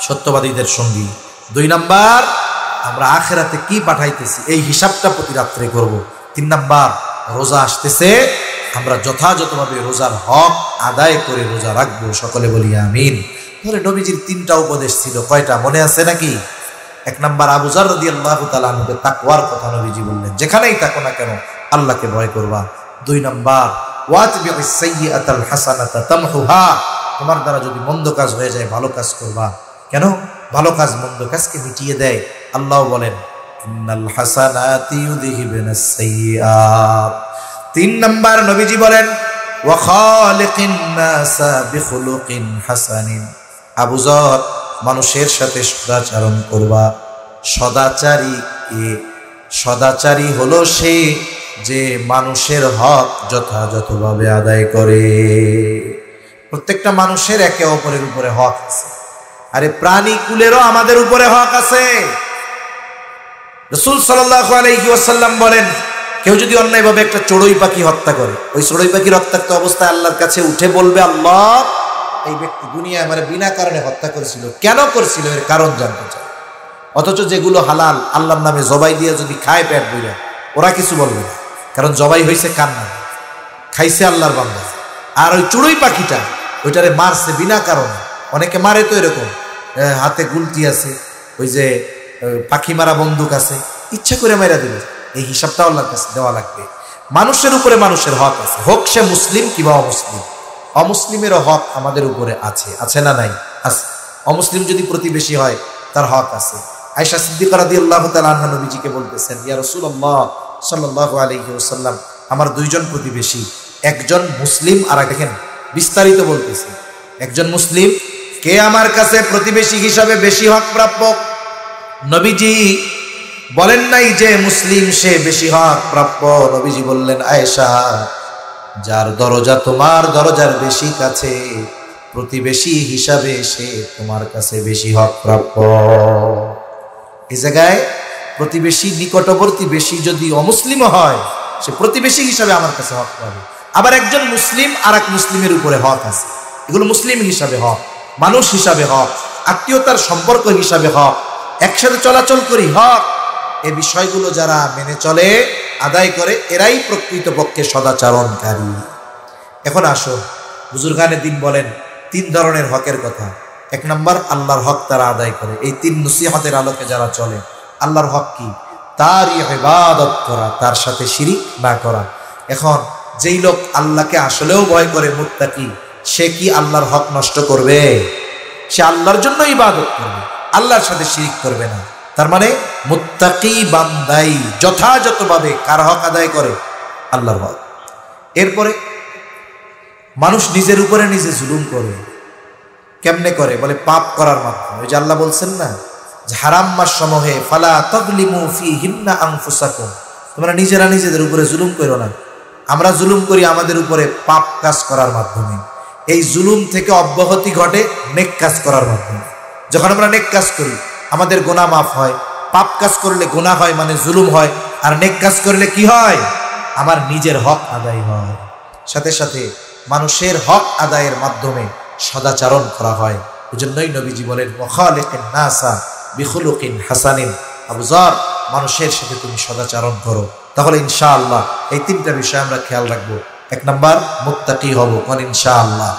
সত্যবাদীদের সঙ্গী, 2 নাম্বার আমরা আখিরাতে কি পাঠাইতেছি এই হিসাবটা প্রতি রাত্রে করব, 3 নাম্বার রোজা আসতেছে, আমরা যথাযথভাবে রোজার হক আদায় করে রোজা রাখবো। সকলে বলি আমিন। তাহলে নবীজির 3টা উপদেশ ছিল, কয়টা মনে আছে নাকি? 1 নাম্বার আবু যর রাদিয়াল্লাহু তাআলা আনহু তাকওয়ার কথা নবীজি বললেন, যেখানেই থাকো না কেন আল্লাহকে ভয় করবা। 2 নাম্বার ওয়াতবিউস সাইয়্যাতাল হাসানাতা তামহুহা, তোমার দ্বারা যদি মন্দ কাজ হয়ে যায় ভালো কাজ করবা। কেন? ভালো কাজ মন্দ কাজকে মিটিয়ে দেয়। আল্লাহ বলেন ইন্নাল হাসানাতি ইউযহিবুনাস সাইয়্যাত। 3 নাম্বার নবীজি বলেন ওয়া খালিকিন নাসা বিখুলুকিন হাসানিন, আবু যর মানুষের সাথে সদাচরণ করবা। সদাচারী হলো সে যে মানুষের হক যথাযথভাবে আদায় করে। প্রত্যেকটা মানুষের একে অপরের উপরে হক আছে, আরে প্রাণী কুলেরও আমাদের উপরে হক আছে। রাসূল সাল্লাল্লাহু আলাইহি ওয়াসাল্লাম বলেন কেউ যদি অন্যায়ভাবে একটা চড়ুই পাখি হত্যা করে, ওই চড়ুই পাখি রক্তাক্ত অবস্থায় আল্লাহর কাছে উঠে বলবে আল্লাহ এই ব্যক্তি দুনিয়ায় আমার বিনা কারণে হত্যা করেছিল, কেন করেছিল এর কারণ জানতে চায়। অথচ যেগুলো হালাল আল্লাহর নামে জবাই দিয়ে যদি খায় পেট বইরা, ওরা কিছু বলবে না, কারণ জবাই হয়েছে কান্না, খাইছে আল্লাহর বান্দা। আর ওই চড়ুই পাখিটা ওইটারে মারছে বিনা কারণে। অনেকে মারে তো এরকম, হাতে গুলতি আছে, ওই যে পাখি মারা বন্দুক আছে, ইচ্ছা করে মেরা দিবে। এই হিসাবটা আল্লাহর কাছে দেওয়া লাগবে। মানুষের উপরে মানুষের হক আছে, হোক সে মুসলিম কিংবা অমুসলিম। অমুসলিমেরও হক আমাদের উপরে আছে, আছে না নাই? আছে। অমুসলিম যদি প্রতিবেশী হয় তার হক আছে। আয়েশা সিদ্দিকা রাদিয়াল্লাহু তাআলা আনহা নবীজিকে বলতেছেন ইয়া রাসূলুল্লাহ সাল্লাল্লাহু আলাইহি ওয়াসাল্লাম, আমার 2 জন প্রতিবেশী, একজন মুসলিম আর দেখেন বিস্তারিত বলতেছে, একজন মুসলিম, কে আমার কাছে প্রতিবেশী হিসাবে বেশি হক প্রাপ্য? নবীজি বলেন নাই যে মুসলিম সে বেশি হক প্রাপ্য। নবীজি বললেন, আয়েশা, যার দরজা তোমার দরজার বেশি কাছে, প্রতিবেশী হিসাবে সে তোমার কাছে বেশি হক প্রাপ্য। এই জায়গায় প্রতিবেশী নিকটবর্তী বেশি যদি অমুসলিম হয়, সে প্রতিবেশী হিসাবে আমার কাছে হক পাবে। আবার একজন মুসলিম আর এক মুসলিমের উপরে হক আছে, এগুলো মুসলিম হিসাবে হক, মানুষ হিসাবে হক, আত্মীয়তার সম্পর্ক হিসাবে হক, একসাথে চলাচল করি হক। এই বিষয়গুলো যারা মেনে চলে, আদায় করে, এরাই প্রকৃতপক্ষে সদাচরণকারী। এখন আসো, বুজুর্গানে দিন বলেন 3 ধরনের হকের কথা। 1 নম্বর, আল্লাহর হক তারা আদায় করে। এই 3 নসিহতের আলোকে যারা চলে, আল্লাহর হক কি? তারই ইবাদত করা, তার সাথে শিরিক না করা। এখন যেই লোক আল্লাহকে আসলেও ভয় করে, মুত্তাকি, সে কি আল্লাহর হক নষ্ট করবে? সে আল্লাহর জন্য ইবাদত করবে, আল্লাহর সাথে শিরিক করবে না। তার মানে মুত্তাকি বান্দাই যথাযথভাবে কার হক আদায় করে? আল্লাহর হক। এরপরে মানুষ নিজের উপরে নিজে জুলুম করে। কেমনে করে? বলে পাপ করার মাধ্যমে। ওই যে আল্লাহ বলছেন না, যে হারাম মাস সমূহে ফালা তাযলিমু ফীহিন্না আনফুসাকুম, তোমরা নিজেরা নিজেদের উপরে জুলুম করো না। আমরা জুলুম করি আমাদের উপরে পাপ কাজ করার মাধ্যমে। এই জুলুম থেকে অব্যাহতি ঘটে নেক কাজ করার মাধ্যমে। যখন আমরা নেক কাজ করি, আমাদের গুনাহ মাফ হয়। পাপ কাজ করলে গুনাহ হয়, মানে জুলুম হয়। আর নেক কাজ করলে কি হয়? আমার নিজের হক আদায় হয়। সাথে সাথে মানুষের হক আদায়ের মাধ্যমে সদাচরণ করা হয়। এজন্যই নবীজি বলেন, ওয়াখালিকিন নাসা বিখুলুকিন হাসানিন। আবু যর, মানুষের সাথে তুমি সদাচরণ করো। তাহলে ইনশাআল্লাহ এই 3টা বিষয় আমরা খেয়াল রাখবো। 1 নম্বর, মুত্তাকি হব, কোন ইনশাআল্লাহ।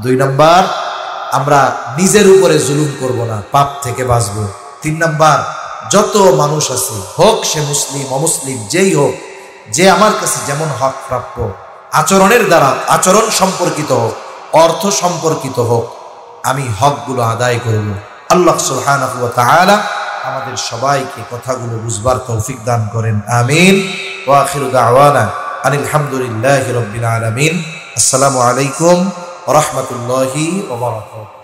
2 নম্বর, আমরা নিজের উপরে জুলুম করব না, পাপ থেকে বাঁচবো। 3 নম্বর, যত মানুষ আছে, হোক সে মুসলিম অমুসলিম যেই হোক, যে আমার কাছে যেমন হক প্রাপ্য, আচরণের দ্বারা, আচরণ সম্পর্কিত হোক, অর্থ সম্পর্কিত হোক, আমি হকগুলো আদায় করব। আল্লাহ সুবহানাহু ওয়া তাআলা আমাদের সবাইকে কথাগুলো বুঝবার তৌফিক দান করেন। আমিন। ওয়া আখিরু দাওয়ানা আনিল হামদুলিল্লাহি রাব্বিল আলামিন। আসসালামু আলাইকুম ওয়া রাহমাতুল্লাহি ওয়া বারাকাতুহু।